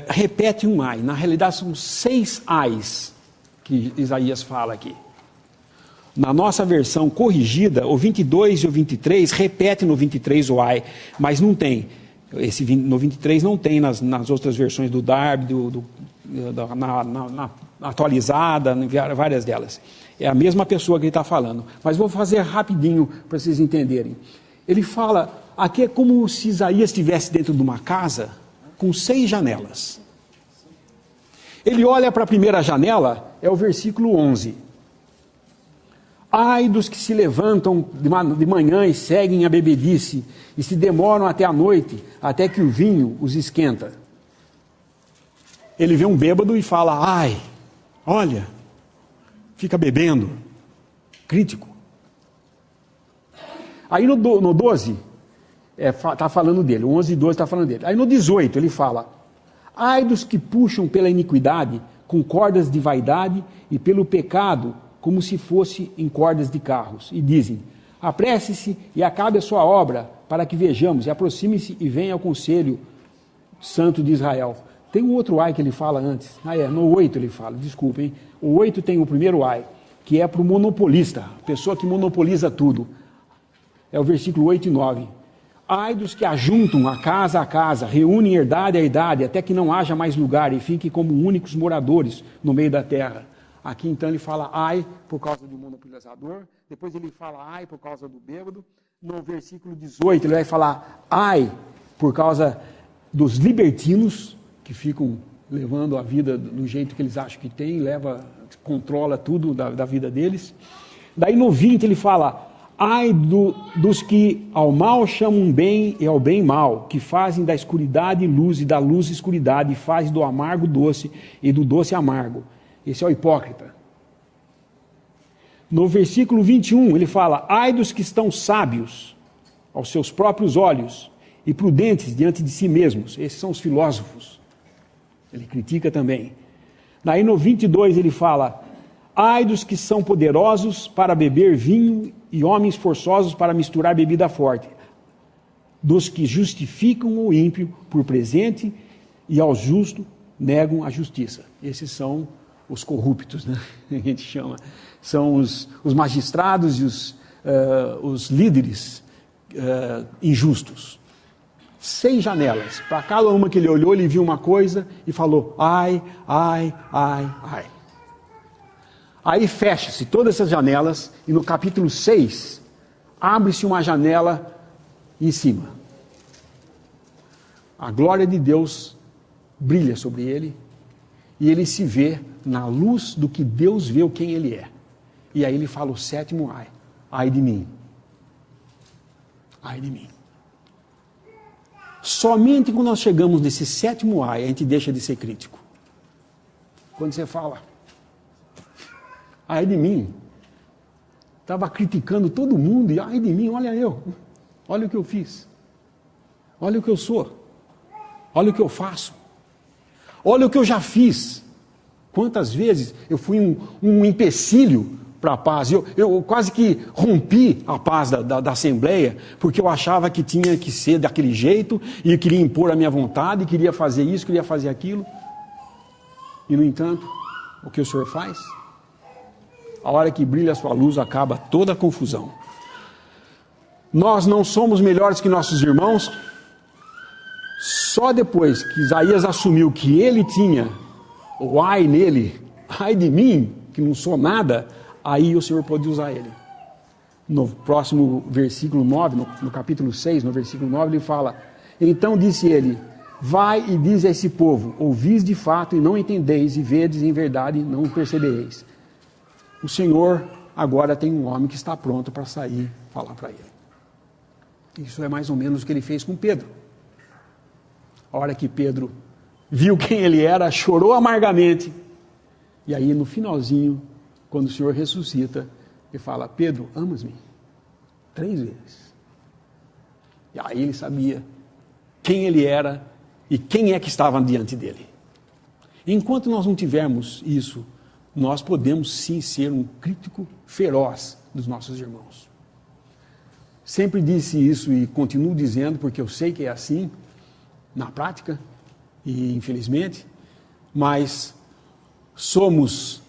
repete um ai, na realidade são 6 ais que Isaías fala aqui. Na nossa versão corrigida, o 22 e o 23 repete no 23 o ai, mas não tem. No 23 não tem nas outras versões do Darby, na atualizada, várias delas. É a mesma pessoa que ele está falando. Mas vou fazer rapidinho para vocês entenderem. Ele fala, aqui é como se Isaías estivesse dentro de uma casa com 6 janelas. Ele olha para a primeira janela, é o versículo 11. Ai dos que se levantam de manhã e seguem a bebedice, e se demoram até a noite, até que o vinho os esquenta. Ele vê um bêbado e fala, ai, olha, fica bebendo, crítico. Aí no 12, está falando dele, o 11 e 12 está falando dele. Aí no 18 ele fala, ai dos que puxam pela iniquidade com cordas de vaidade e pelo pecado como se fosse em cordas de carros, e dizem, apresse-se e acabe a sua obra, para que vejamos, e aproxime-se e venha ao conselho santo de Israel. Tem um outro ai que ele fala antes, no 8 ele fala, desculpem, o 8 tem o primeiro ai, que é para o monopolista, a pessoa que monopoliza tudo, é o versículo 8 e 9. Ai dos que ajuntam a casa, reúnem herdade a herdade, até que não haja mais lugar e fiquem como únicos moradores no meio da terra. Aqui então ele fala ai por causa do monopolizador, depois ele fala ai por causa do bêbado, no versículo 18 ele vai falar ai por causa dos libertinos, que ficam levando a vida do jeito que eles acham que tem, controla tudo da vida deles. Daí no 20 ele fala, ai dos que ao mal chamam bem e ao bem mal, que fazem da escuridade luz e da luz escuridade, e fazem do amargo doce e do doce amargo. Esse é o hipócrita. No versículo 21 ele fala, ai dos que estão sábios aos seus próprios olhos e prudentes diante de si mesmos. Esses são os filósofos. Ele critica também. Daí no 22 ele fala, ai dos que são poderosos para beber vinho e homens forçosos para misturar bebida forte, dos que justificam o ímpio por presente e ao justo negam a justiça. Esses são os corruptos, né? A gente chama. São os magistrados e os líderes injustos. 6 janelas. Para cada uma que ele olhou, ele viu uma coisa e falou, ai, ai, ai, ai. Aí fecha-se todas essas janelas e no capítulo 6, abre-se uma janela em cima. A glória de Deus brilha sobre ele e ele se vê na luz do que Deus vê quem ele é. E aí ele fala o 7º ai. Ai de mim. Ai de mim. Somente quando nós chegamos nesse 7º ai, a gente deixa de ser crítico. Quando você fala, ai de mim, estava criticando todo mundo, e ai de mim, olha eu, olha o que eu fiz, olha o que eu sou, olha o que eu faço, olha o que eu já fiz. Quantas vezes eu fui um empecilho para a paz, eu quase que rompi a paz da Assembleia, porque eu achava que tinha que ser daquele jeito, e eu queria impor a minha vontade, queria fazer isso, queria fazer aquilo. E no entanto, o que o Senhor faz? A hora que brilha a sua luz, acaba toda a confusão. Nós não somos melhores que nossos irmãos. Só depois que Isaías assumiu que ele tinha o ai nele, ai de mim, que não sou nada, aí o Senhor pode usar ele. No próximo versículo 9, no capítulo 6, no versículo 9, ele fala, então disse ele, vai e diz a esse povo, ouvis de fato e não entendeis, e vedes em verdade e não percebereis. O Senhor agora tem um homem que está pronto para sair falar para ele. Isso é mais ou menos o que ele fez com Pedro. A hora que Pedro viu quem ele era, chorou amargamente. E aí no finalzinho, quando o Senhor ressuscita, ele fala, Pedro, amas-me? 3 vezes. E aí ele sabia quem ele era e quem é que estava diante dele. Enquanto nós não tivermos isso, nós podemos sim ser um crítico feroz dos nossos irmãos. Sempre disse isso e continuo dizendo, porque eu sei que é assim, na prática, e infelizmente, mas somos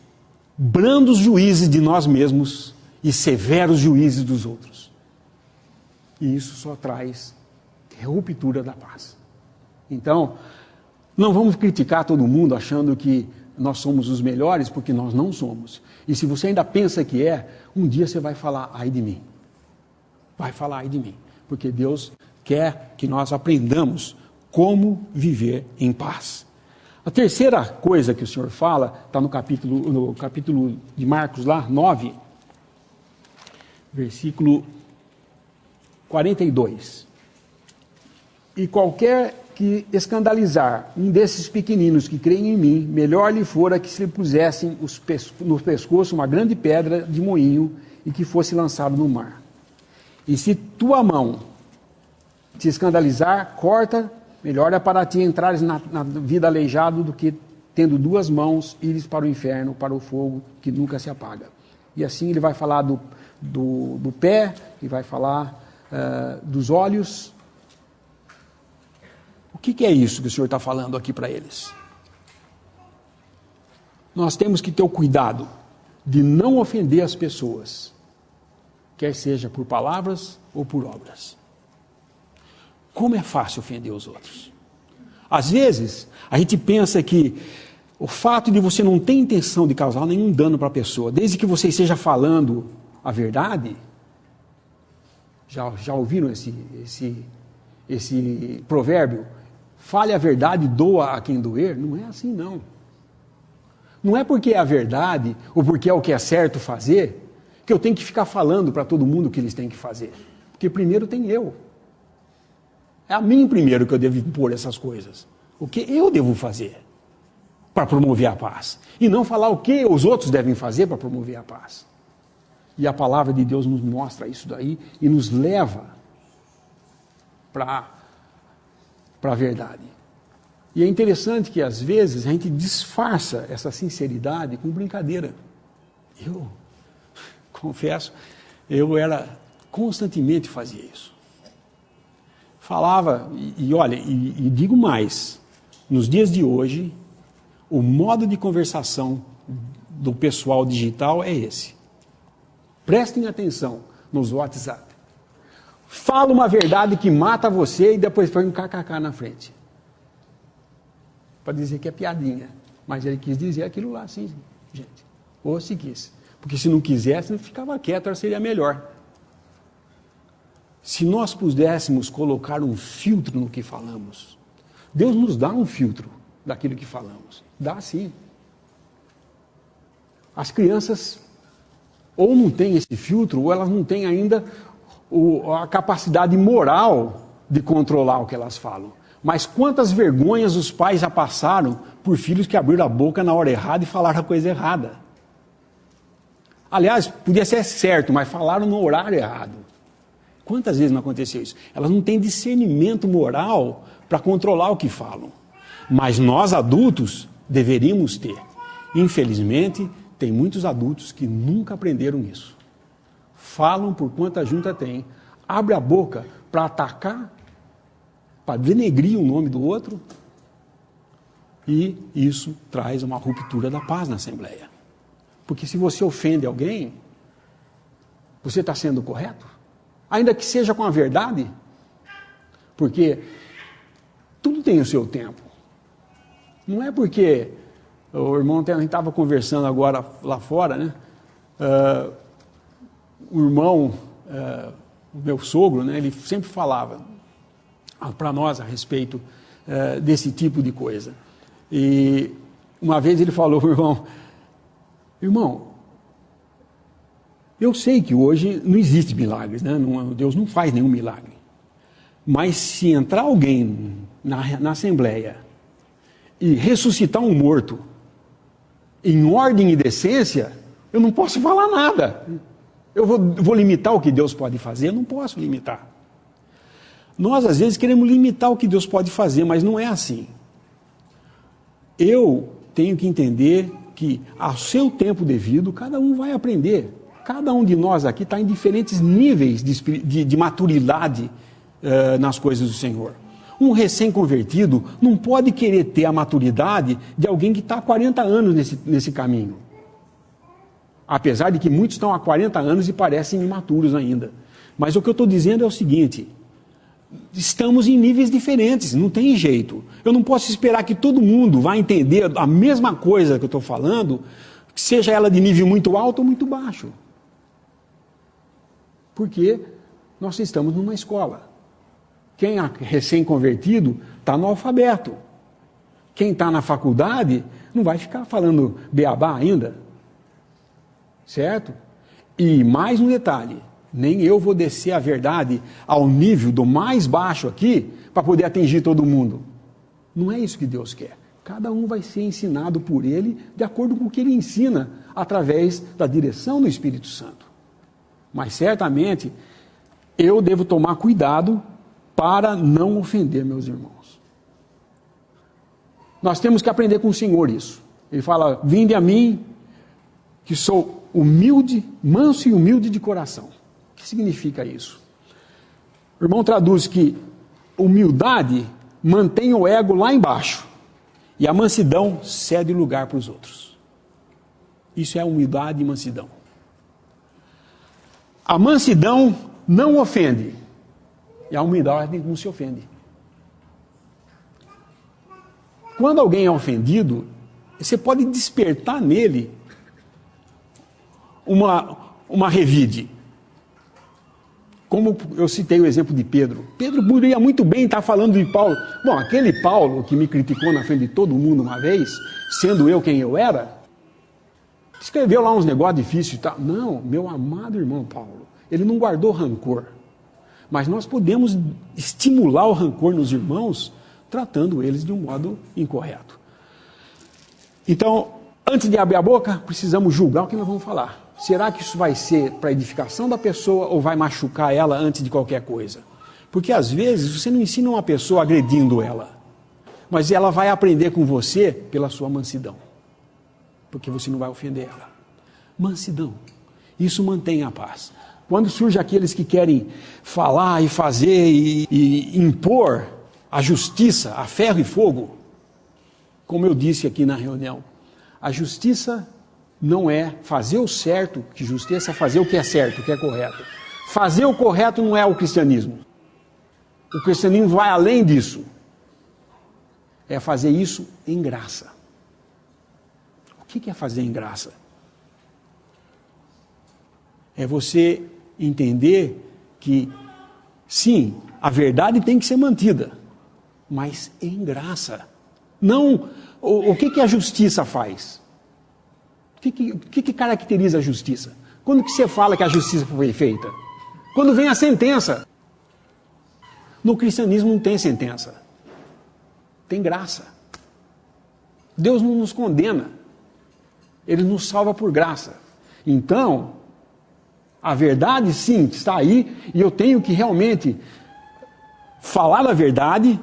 brandos juízes de nós mesmos e severos juízes dos outros. E isso só traz ruptura da paz. Então, não vamos criticar todo mundo achando que nós somos os melhores, porque nós não somos. E se você ainda pensa que é, um dia você vai falar, ai de mim. Vai falar, ai de mim. Porque Deus quer que nós aprendamos como viver em paz. A terceira coisa que o Senhor fala, está no capítulo de Marcos lá, 9, versículo 42. E qualquer que escandalizar um desses pequeninos que creem em mim, melhor lhe fora que se lhe pusessem no pescoço uma grande pedra de moinho e que fosse lançado no mar. E se tua mão te escandalizar, corta, melhor é para ti entrares na vida aleijado do que, tendo 2 mãos, ires para o inferno, para o fogo que nunca se apaga. E assim ele vai falar do pé, e vai falar dos olhos. O que é isso que o Senhor está falando aqui para eles? Nós temos que ter o cuidado de não ofender as pessoas, quer seja por palavras ou por obras. Como é fácil ofender os outros. Às vezes, a gente pensa que o fato de você não ter intenção de causar nenhum dano para a pessoa, desde que você esteja falando a verdade, já ouviram esse provérbio? Fale a verdade, doa a quem doer. Não é assim, não. Não é porque é a verdade, ou porque é o que é certo fazer, que eu tenho que ficar falando para todo mundo o que eles têm que fazer. Porque primeiro tem eu. É a mim primeiro que eu devo impor essas coisas. O que eu devo fazer para promover a paz. E não falar o que os outros devem fazer para promover a paz. E a palavra de Deus nos mostra isso daí e nos leva para a verdade. E é interessante que às vezes a gente disfarça essa sinceridade com brincadeira. Eu confesso, eu constantemente fazia isso. Falava, e digo mais, nos dias de hoje, o modo de conversação do pessoal digital é esse. Prestem atenção nos WhatsApp. Fala uma verdade que mata você e depois põe um kkk na frente. Para dizer que é piadinha. Mas ele quis dizer aquilo lá, sim, gente. Ou se quis. Porque se não quisesse, ele ficava quieto, seria melhor. Se nós pudéssemos colocar um filtro no que falamos, Deus nos dá um filtro daquilo que falamos. Dá sim. As crianças ou não têm esse filtro, ou elas não têm ainda a capacidade moral de controlar o que elas falam. Mas quantas vergonhas os pais já passaram por filhos que abriram a boca na hora errada e falaram a coisa errada. Aliás, podia ser certo, mas falaram no horário errado. Quantas vezes não aconteceu isso? Elas não têm discernimento moral para controlar o que falam. Mas nós adultos deveríamos ter. Infelizmente, tem muitos adultos que nunca aprenderam isso. Falam por quanta junta tem, abre a boca para atacar, para denegrir o nome do outro, e isso traz uma ruptura da paz na Assembleia. Porque se você ofende alguém, você está sendo correto? Ainda que seja com a verdade, porque tudo tem o seu tempo. Não é porque o irmão, a gente estava conversando agora lá fora, né? O irmão, o meu sogro, né? Ele sempre falava para nós a respeito desse tipo de coisa. E uma vez ele falou, irmão, eu sei que hoje não existe milagres, né? Deus não faz nenhum milagre. Mas se entrar alguém na Assembleia e ressuscitar um morto em ordem e decência, eu não posso falar nada. Eu vou limitar o que Deus pode fazer? Eu não posso limitar. Nós, às vezes, queremos limitar o que Deus pode fazer, mas não é assim. Eu tenho que entender que, ao seu tempo devido, cada um vai aprender. Cada um de nós aqui está em diferentes níveis de maturidade nas coisas do Senhor. Um recém-convertido não pode querer ter a maturidade de alguém que está há 40 anos nesse caminho. Apesar de que muitos estão há 40 anos e parecem imaturos ainda. Mas o que eu estou dizendo é o seguinte: estamos em níveis diferentes, não tem jeito. Eu não posso esperar que todo mundo vá entender a mesma coisa que eu estou falando, seja ela de nível muito alto ou muito baixo. Porque nós estamos numa escola. Quem é recém-convertido está no alfabeto. Quem está na faculdade não vai ficar falando beabá ainda. Certo? E mais um detalhe, nem eu vou descer a verdade ao nível do mais baixo aqui para poder atingir todo mundo. Não é isso que Deus quer. Cada um vai ser ensinado por Ele de acordo com o que Ele ensina através da direção do Espírito Santo. Mas certamente eu devo tomar cuidado para não ofender meus irmãos. Nós temos que aprender com o Senhor isso. Ele fala, vinde a mim, que sou humilde, manso e humilde de coração. O que significa isso? O irmão traduz que humildade mantém o ego lá embaixo e a mansidão cede lugar para os outros. Isso é humildade e mansidão. A mansidão não ofende e a humildade não se ofende. Quando alguém é ofendido, você pode despertar nele uma revide. Como eu citei o exemplo de Pedro. Pedro poderia muito bem estar falando de Paulo. Bom, aquele Paulo que me criticou na frente de todo mundo uma vez, sendo eu quem eu era, escreveu lá uns negócios difíceis e tal. Não, meu amado irmão Paulo, ele não guardou rancor. Mas nós podemos estimular o rancor nos irmãos, tratando eles de um modo incorreto. Então, antes de abrir a boca, precisamos julgar o que nós vamos falar. Será que isso vai ser para a edificação da pessoa ou vai machucar ela antes de qualquer coisa? Porque às vezes você não ensina uma pessoa agredindo ela, mas ela vai aprender com você pela sua mansidão. Porque você não vai ofender ela. Mansidão. Isso mantém a paz. Quando surgem aqueles que querem falar e fazer e impor a justiça a ferro e fogo, como eu disse aqui na reunião, a justiça não é fazer o certo, que justiça é fazer o que é certo, o que é correto. Fazer o correto não é o cristianismo. O cristianismo vai além disso. É fazer isso em graça. O que é fazer em graça? É você entender que, sim, a verdade tem que ser mantida, mas em graça. Não, o que a justiça faz? O que caracteriza a justiça? Quando que você fala que a justiça foi feita? Quando vem a sentença. No cristianismo não tem sentença, tem graça. Deus não nos condena, Ele nos salva por graça. Então, a verdade sim está aí, e eu tenho que realmente falar a verdade,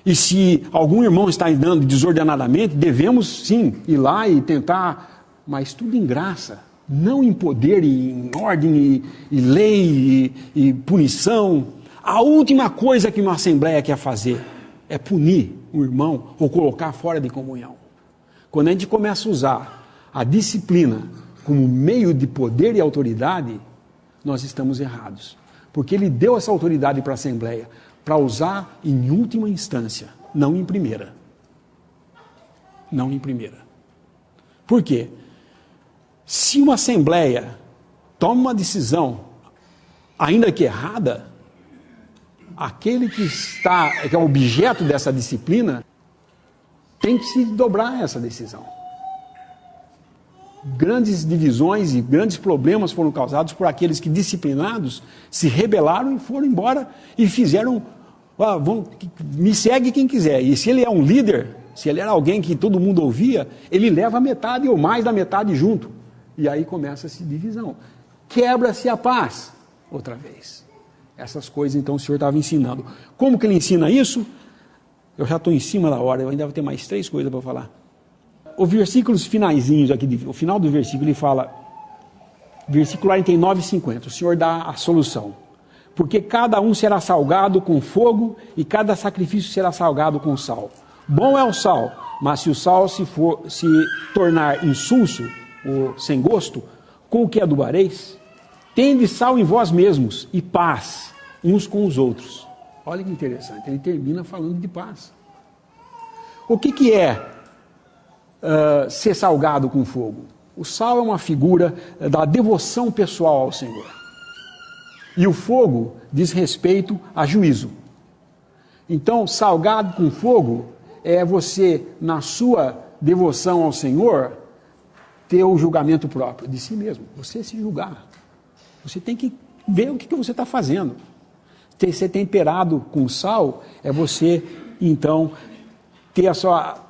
e se algum irmão está andando desordenadamente, devemos sim ir lá e tentar, mas tudo em graça, não em poder, em ordem, e lei, e punição. A última coisa que uma assembleia quer fazer é punir um irmão ou colocar fora de comunhão. Quando a gente começa a usar a disciplina como meio de poder e autoridade, nós estamos errados. Porque Ele deu essa autoridade para a assembleia, para usar em última instância, não em primeira. Não em primeira. Por quê? Se uma assembleia toma uma decisão, ainda que errada, aquele que é objeto dessa disciplina, tem que se dobrar a essa decisão. Grandes divisões e grandes problemas foram causados por aqueles que, disciplinados, se rebelaram e foram embora e fizeram, me segue quem quiser. E se ele é um líder, se ele era alguém que todo mundo ouvia, ele leva metade ou mais da metade junto. E aí começa-se divisão. Quebra-se a paz, outra vez. Essas coisas, então, o Senhor estava ensinando. Como que Ele ensina isso? Eu já estou em cima da hora, eu ainda vou ter mais 3 coisas para falar. Os versículos finaizinhos aqui, o final do versículo, ele fala, versículo 49 e 50, o Senhor dá a solução. Porque cada um será salgado com fogo e cada sacrifício será salgado com sal. Bom é o sal, mas se o sal se tornar insulso ou sem gosto, com o que adubareis? Tende sal em vós mesmos e paz uns com os outros. Olha que interessante, ele termina falando de paz. O que é ser salgado com fogo? O sal é uma figura da devoção pessoal ao Senhor. E o fogo diz respeito a juízo. Então, salgado com fogo é você, na sua devoção ao Senhor, ter o julgamento próprio de si mesmo. Você se julgar. Você tem que ver o que você está fazendo. Ser temperado com sal é você, então, ter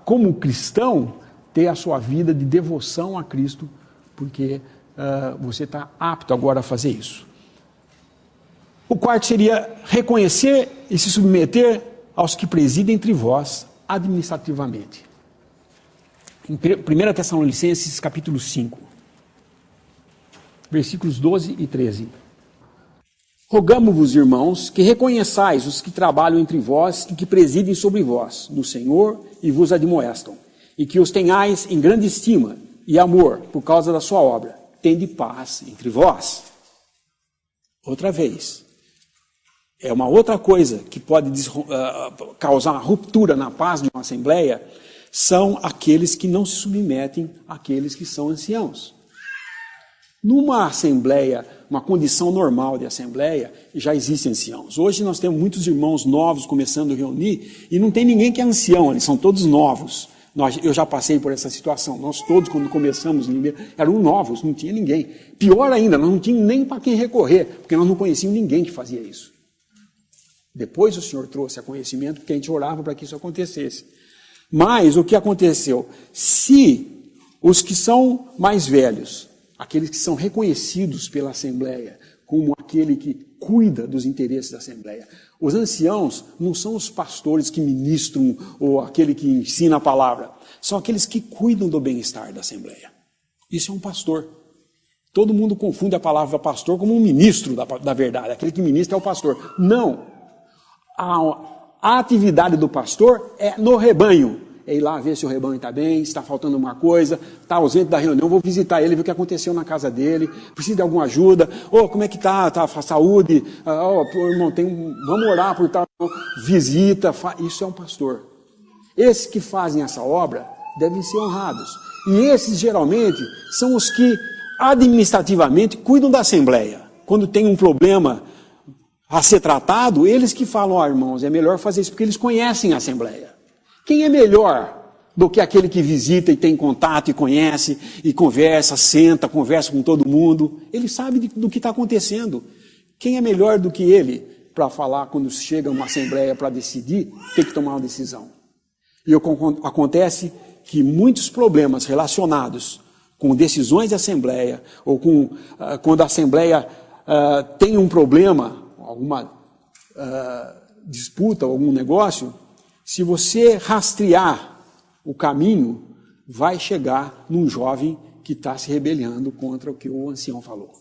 como cristão, ter a sua vida de devoção a Cristo, porque você está apto agora a fazer isso. O quarto seria reconhecer e se submeter aos que presidem entre vós administrativamente. Em 1 Tessalonicenses, capítulo 5, versículos 12 e 13. Rogamo-vos, irmãos, que reconheçais os que trabalham entre vós e que presidem sobre vós, no Senhor, e vos admoestam, e que os tenhais em grande estima e amor por causa da sua obra. Tende paz entre vós. Outra vez. É uma outra coisa que pode causar uma ruptura na paz de uma assembleia, são aqueles que não se submetem àqueles que são anciãos. Numa assembleia, uma condição normal de assembleia, já existem anciãos. Hoje nós temos muitos irmãos novos começando a reunir e não tem ninguém que é ancião, eles são todos novos. Eu já passei por essa situação. Nós todos, quando começamos, eram novos, não tinha ninguém. Pior ainda, nós não tínhamos nem para quem recorrer, porque nós não conhecíamos ninguém que fazia isso. Depois o Senhor trouxe a conhecimento, porque a gente orava para que isso acontecesse. Mas o que aconteceu? Se os que são mais velhos, aqueles que são reconhecidos pela Assembleia como aquele que cuida dos interesses da Assembleia, os anciãos não são os pastores que ministram ou aquele que ensina a palavra, são aqueles que cuidam do bem-estar da Assembleia. Isso é um pastor. Todo mundo confunde a palavra pastor como um ministro da verdade, aquele que ministra é o pastor. Não. A atividade do pastor é no rebanho. É ir lá ver se o rebanho está bem, se está faltando alguma coisa, está ausente da reunião, vou visitar ele, ver o que aconteceu na casa dele, precisa de alguma ajuda, como é que está a saúde, irmão, vamos orar por tal, visita, isso é um pastor. Esses que fazem essa obra devem ser honrados. E esses geralmente são os que administrativamente cuidam da Assembleia. Quando tem um problema a ser tratado, eles que falam, irmãos, é melhor fazer isso, porque eles conhecem a Assembleia. Quem é melhor do que aquele que visita e tem contato e conhece e conversa, senta, conversa com todo mundo? Ele sabe do que está acontecendo. Quem é melhor do que ele para falar quando chega uma assembleia para decidir, tem que tomar uma decisão. E acontece que muitos problemas relacionados com decisões de assembleia, ou com quando a assembleia tem um problema, alguma disputa, algum negócio, se você rastrear o caminho, vai chegar num jovem que está se rebelando contra o que o ancião falou.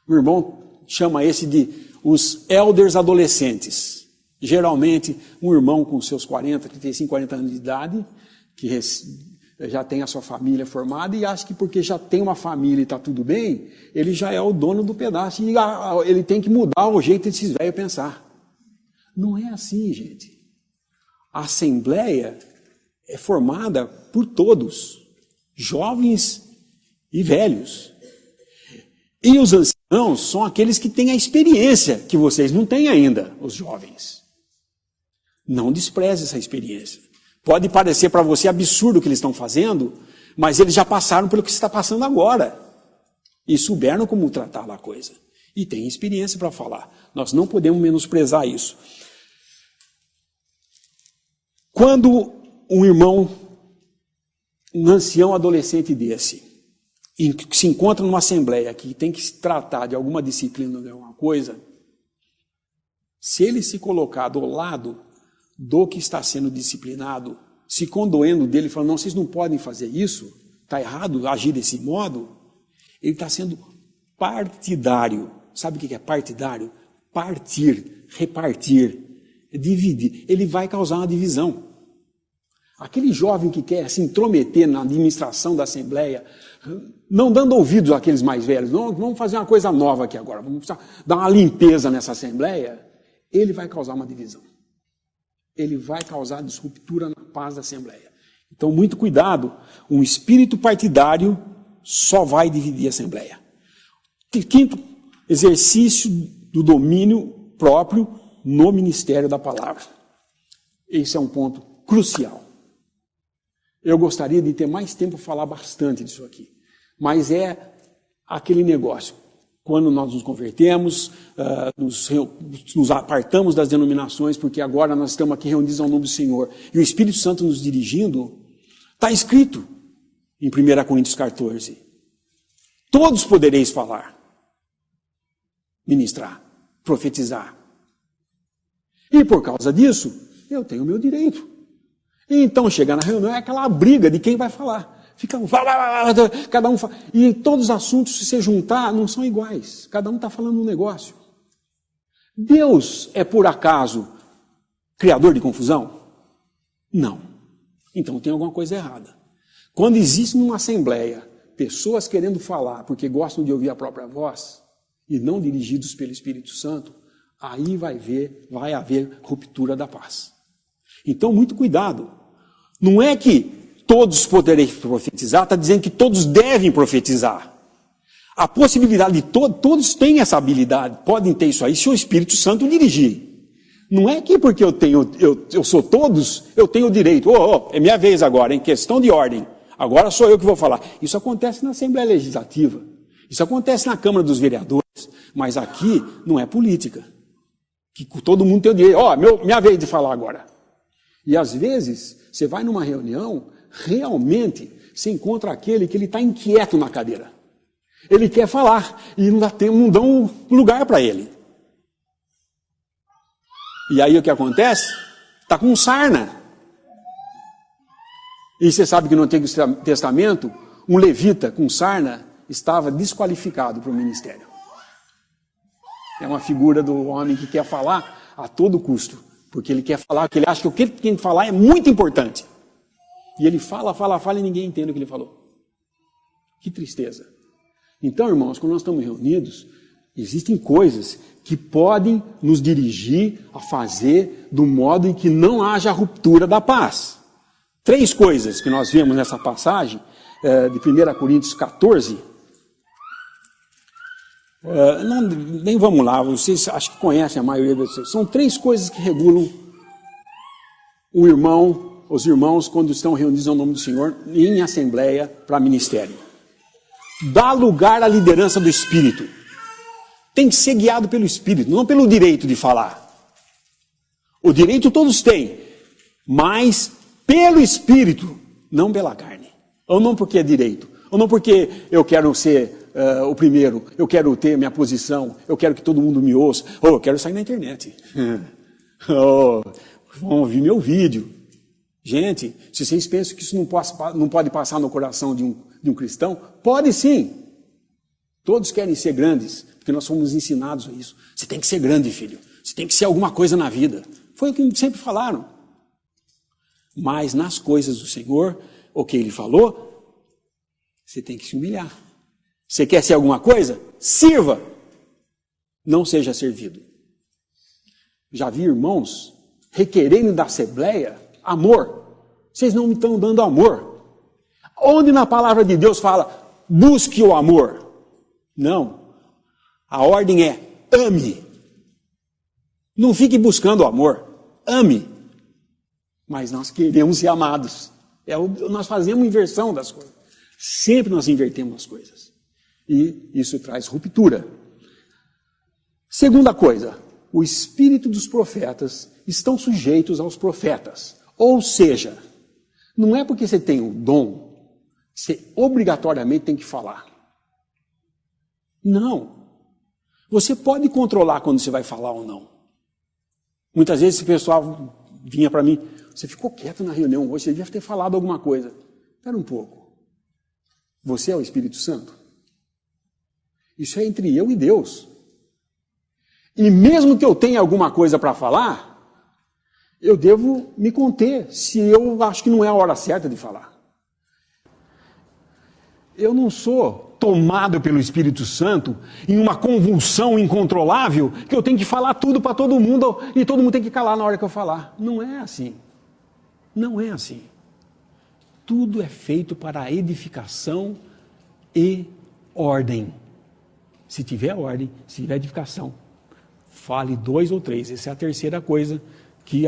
O irmão chama esse de os elders adolescentes. Geralmente, um irmão com seus 40, 35, 40 anos de idade, que já tem a sua família formada e acha que porque já tem uma família e está tudo bem, ele já é o dono do pedaço e ele tem que mudar o jeito desses velhos pensar. Não é assim, gente. A assembleia é formada por todos, jovens e velhos. E os anciãos são aqueles que têm a experiência que vocês não têm ainda, os jovens. Não despreze essa experiência. Pode parecer para você absurdo o que eles estão fazendo, mas eles já passaram pelo que está passando agora. E souberam como tratar a coisa. E têm experiência para falar. Nós não podemos menosprezar isso. Quando um irmão, um ancião adolescente desse, se encontra numa assembleia que tem que se tratar de alguma disciplina, de alguma coisa, se ele se colocar do lado do que está sendo disciplinado, se condoendo dele, falando, não, vocês não podem fazer isso, está errado agir desse modo, ele está sendo partidário. Sabe o que é partidário? Partir, repartir, dividir. Ele vai causar uma divisão. Aquele jovem que quer se intrometer na administração da assembleia, não dando ouvidos àqueles mais velhos, não, vamos fazer uma coisa nova aqui agora, vamos dar uma limpeza nessa assembleia, ele vai causar uma divisão. Ele vai causar disruptura na paz da assembleia. Então, muito cuidado, um espírito partidário só vai dividir a assembleia. Quinto, exercício do domínio próprio no ministério da palavra. Esse é um ponto crucial. Eu gostaria de ter mais tempo para falar bastante disso aqui, mas é aquele negócio. Quando nós nos convertemos, nos apartamos das denominações, porque agora nós estamos aqui reunidos ao nome do Senhor, e o Espírito Santo nos dirigindo, está escrito em 1 Coríntios 14, todos podereis falar, ministrar, profetizar. E por causa disso, eu tenho o meu direito. E então, chegar na reunião, é aquela briga de quem vai falar. Fica cada um fala. E todos os assuntos, se você juntar, não são iguais. Cada um está falando um negócio. Deus é, por acaso, criador de confusão? Não. Então tem alguma coisa errada. Quando existe numa assembleia pessoas querendo falar porque gostam de ouvir a própria voz e não dirigidos pelo Espírito Santo, aí vai haver ruptura da paz. Então, muito cuidado. Não é que todos poderem profetizar, está dizendo que todos devem profetizar. A possibilidade de todos têm essa habilidade, podem ter isso aí, se o Espírito Santo dirigir. Não é que porque eu sou todos, eu tenho o direito. É minha vez agora, em questão de ordem. Agora sou eu que vou falar. Isso acontece na Assembleia Legislativa. Isso acontece na Câmara dos Vereadores. Mas aqui não é política. Que todo mundo tem o direito. Minha vez de falar agora. E às vezes, você vai numa reunião, realmente, você encontra aquele que ele está inquieto na cadeira. Ele quer falar e não dão lugar para ele. E aí o que acontece? Está com sarna. E você sabe que no Antigo Testamento, um levita com sarna estava desqualificado para o ministério. É uma figura do homem que quer falar a todo custo. Porque ele quer falar, porque ele acha que o que ele tem que falar é muito importante. E ele fala e ninguém entende o que ele falou. Que tristeza. Então, irmãos, quando nós estamos reunidos, existem coisas que podem nos dirigir a fazer do modo em que não haja ruptura da paz. 3 coisas que nós vemos nessa passagem de 1 Coríntios 14. Nem vamos lá, vocês acho que conhecem a maioria de vocês. São 3 coisas que regulam os irmãos quando estão reunidos ao nome do Senhor em assembleia para ministério. Dá lugar à liderança do Espírito. tem que ser guiado pelo Espírito, não pelo direito de falar. O direito todos têm, mas pelo Espírito, não pela carne. Ou não porque é direito, ou não porque eu quero ser o primeiro, eu quero ter minha posição, eu quero que todo mundo me ouça, ou eu quero sair na internet. Vão ouvir meu vídeo. Gente, se vocês pensam que isso não pode passar no coração de um cristão, pode sim. Todos querem ser grandes, porque nós fomos ensinados a isso. Você tem que ser grande, filho. Você tem que ser alguma coisa na vida. Foi o que sempre falaram. Mas nas coisas do Senhor, o que Ele falou, você tem que se humilhar. Você quer ser alguma coisa? Sirva. Não seja servido. Já vi irmãos requerendo da Assembleia amor. Vocês não me estão dando amor. Onde na palavra de Deus fala, busque o amor? Não. A ordem é, ame. Não fique buscando o amor. Ame. Mas nós queremos ser amados. Nós fazemos inversão das coisas. Sempre nós invertemos as coisas. E isso traz ruptura. Segunda coisa, o espírito dos profetas estão sujeitos aos profetas. Ou seja, não é porque você tem o dom, você obrigatoriamente tem que falar. Não. Você pode controlar quando você vai falar ou não. Muitas vezes esse pessoal vinha para mim, você ficou quieto na reunião hoje, você devia ter falado alguma coisa. Espera um pouco. Você é o Espírito Santo? Isso é entre eu e Deus. E mesmo que eu tenha alguma coisa para falar, eu devo me conter, se eu acho que não é a hora certa de falar. Eu não sou tomado pelo Espírito Santo em uma convulsão incontrolável que eu tenho que falar tudo para todo mundo e todo mundo tem que calar na hora que eu falar. Não é assim. Não é assim. Tudo é feito para a edificação e ordem. Se tiver ordem, se tiver edificação, fale 2 ou 3. Essa é a terceira coisa que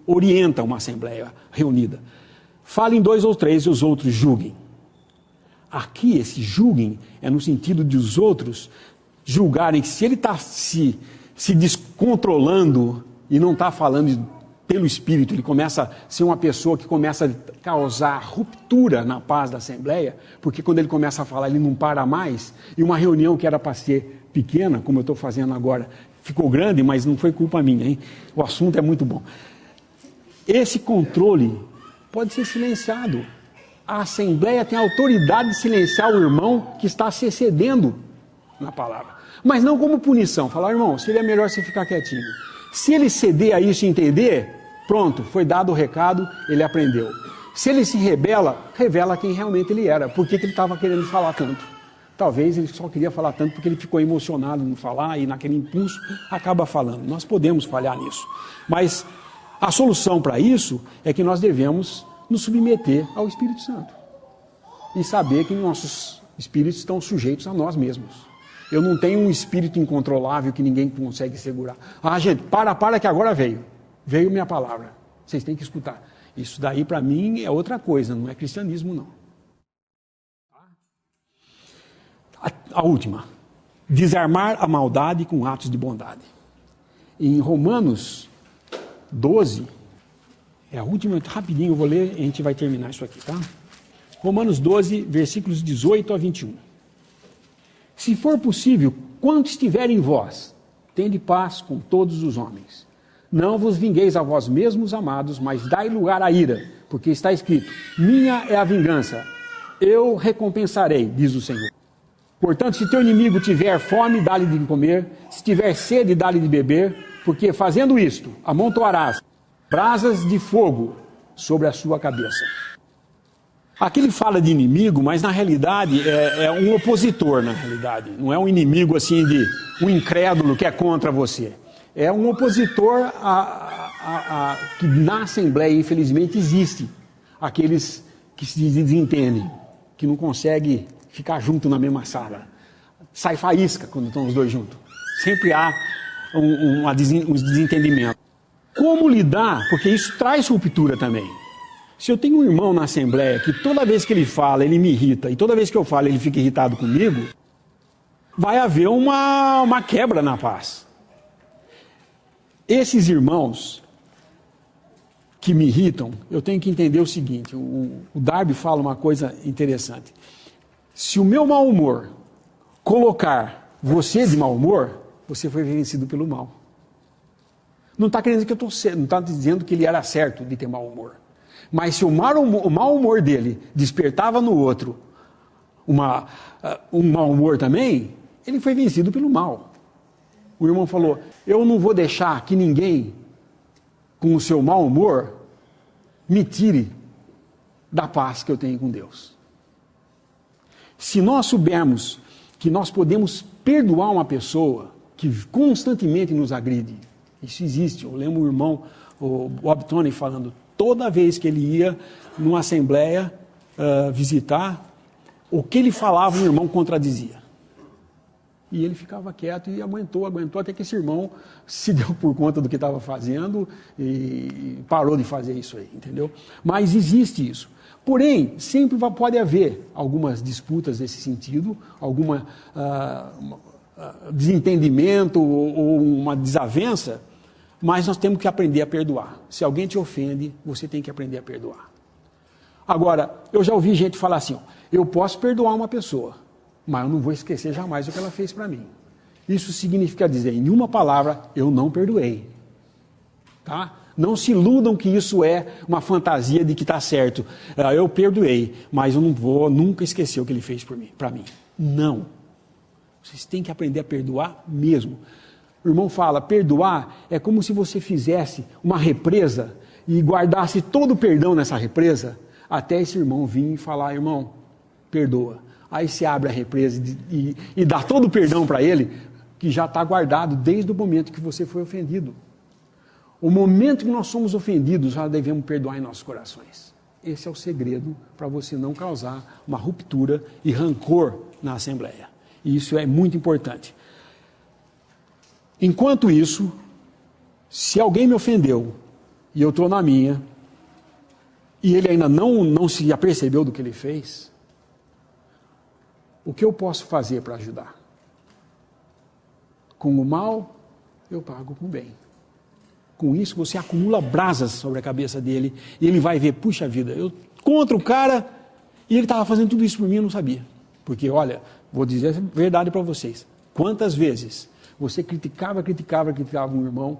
orienta uma assembleia reunida. Fale em 2 ou 3 e os outros julguem. Aqui, esse julguem é no sentido de os outros julgarem que se ele está se descontrolando e não está falando pelo Espírito, ele começa a ser uma pessoa que começa a causar ruptura na paz da Assembleia, porque quando ele começa a falar, ele não para mais, e uma reunião que era para ser pequena, como eu estou fazendo agora, ficou grande, mas não foi culpa minha, hein? O assunto é muito bom. Esse controle pode ser silenciado. A Assembleia tem a autoridade de silenciar o irmão que está se excedendo na palavra. Mas não como punição. Falar, irmão, seria melhor você ficar quietinho. Se ele ceder a isso e entender, pronto, foi dado o recado, ele aprendeu. Se ele se rebela, revela quem realmente ele era. Por que ele estava querendo falar tanto? Talvez ele só queria falar tanto porque ele ficou emocionado no falar e naquele impulso acaba falando. Nós podemos falhar nisso. Mas a solução para isso é que nós devemos nos submeter ao Espírito Santo e saber que nossos espíritos estão sujeitos a nós mesmos. Eu não tenho um espírito incontrolável que ninguém consegue segurar. Ah, gente, para que agora veio minha palavra, vocês têm que escutar. Isso daí para mim é outra coisa, não é cristianismo não. A última, desarmar a maldade com atos de bondade. Em Romanos 12, é a última, rapidinho eu vou ler e a gente vai terminar isso aqui, tá? Romanos 12, versículos 18 a 21. Se for possível, quanto estiver em vós, tende paz com todos os homens. Não vos vingueis a vós mesmos, amados, mas dai lugar à ira, porque está escrito, minha é a vingança, eu recompensarei, diz o Senhor. Portanto, se teu inimigo tiver fome, dá-lhe de comer, se tiver sede, dá-lhe de beber, porque fazendo isto, amontoarás brasas de fogo sobre a sua cabeça. Aqui ele fala de inimigo, mas na realidade é um opositor, na realidade. Não é um inimigo assim de um incrédulo que é contra você. É um opositor que na Assembleia, infelizmente, existe. Aqueles que se desentendem, que não conseguem ficar junto na mesma sala. Sai faísca quando estão os dois juntos. Sempre há um desentendimento. Como lidar? Porque isso traz ruptura também. Se eu tenho um irmão na Assembleia que toda vez que ele fala, ele me irrita, e toda vez que eu falo, ele fica irritado comigo, vai haver uma quebra na paz. Esses irmãos que me irritam, eu tenho que entender o seguinte, o Darby fala uma coisa interessante. Se o meu mau humor colocar você de mau humor, você foi vencido pelo mal. Não está querendo dizer que eu estou certo, não está dizendo que ele era certo de ter mau humor. Mas se o mau humor dele despertava no outro um mau humor também, ele foi vencido pelo mal. O irmão falou, eu não vou deixar que ninguém, com o seu mau humor, me tire da paz que eu tenho com Deus. Se nós soubermos que nós podemos perdoar uma pessoa que constantemente nos agride, isso existe. Eu lembro o irmão, o Bob Tony, falando, toda vez que ele ia numa assembleia visitar, o que ele falava, o irmão contradizia. E ele ficava quieto e aguentou, até que esse irmão se deu por conta do que estava fazendo e parou de fazer isso aí, entendeu? Mas existe isso. Porém, sempre pode haver algumas disputas nesse sentido, algum desentendimento ou uma desavença, mas nós temos que aprender a perdoar. Se alguém te ofende, você tem que aprender a perdoar. Agora, eu já ouvi gente falar assim, eu posso perdoar uma pessoa, mas eu não vou esquecer jamais o que ela fez para mim. Isso significa dizer, em uma palavra, eu não perdoei. Tá? Não se iludam que isso é uma fantasia de que está certo. Eu perdoei, mas eu não vou nunca esquecer o que ele fez para mim. Não. Vocês têm que aprender a perdoar mesmo. O irmão fala, perdoar é como se você fizesse uma represa e guardasse todo o perdão nessa represa, até esse irmão vir e falar, irmão, perdoa. Aí você abre a represa e dá todo o perdão para ele, que já está guardado desde o momento que você foi ofendido. O momento que nós somos ofendidos, já devemos perdoar em nossos corações. Esse é o segredo para você não causar uma ruptura e rancor na Assembleia. E isso é muito importante. Enquanto isso, se alguém me ofendeu e eu estou na minha, e ele ainda não se apercebeu do que ele fez, o que eu posso fazer para ajudar? Com o mal, eu pago com o bem. Com isso, você acumula brasas sobre a cabeça dele, e ele vai ver, puxa vida, eu contra o cara, e ele estava fazendo tudo isso por mim, eu não sabia. Porque, olha, vou dizer a verdade para vocês, quantas vezes você criticava um irmão,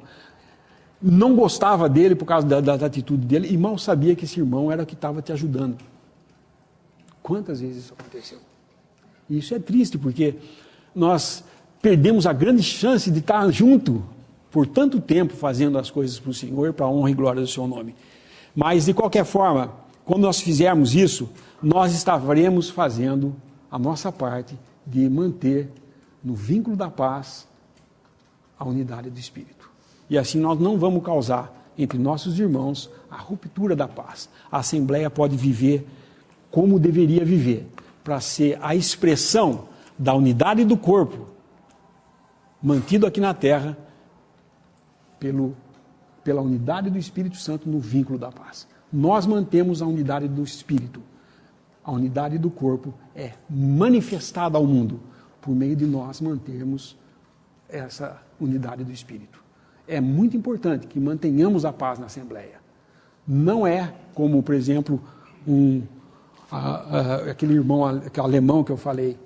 não gostava dele por causa da atitude dele, e mal sabia que esse irmão era o que estava te ajudando. Quantas vezes isso aconteceu? E isso é triste, porque nós perdemos a grande chance de estar junto por tanto tempo fazendo as coisas para o Senhor, para a honra e glória do seu nome. Mas, de qualquer forma, quando nós fizermos isso, nós estaremos fazendo a nossa parte de manter no vínculo da paz a unidade do Espírito. E assim nós não vamos causar entre nossos irmãos a ruptura da paz. A Assembleia pode viver como deveria viver, para ser a expressão da unidade do corpo, mantido aqui na terra, pela unidade do Espírito Santo no vínculo da paz. Nós mantemos a unidade do Espírito. A unidade do corpo é manifestada ao mundo por meio de nós mantermos essa unidade do Espírito. É muito importante que mantenhamos a paz na Assembleia. Não é como, por exemplo, aquele irmão aquele alemão que eu falei.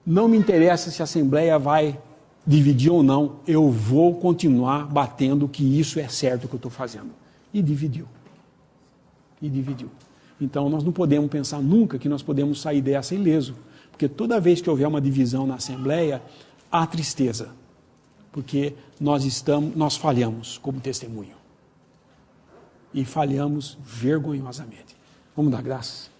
Não me interessa se a Assembleia vai dividir ou não, eu vou continuar batendo que isso é certo que eu estou fazendo. E dividiu. Então nós não podemos pensar nunca que nós podemos sair dessa ileso, porque toda vez que houver uma divisão na Assembleia, há tristeza, porque nós falhamos como testemunho. E falhamos vergonhosamente. Vamos dar graças.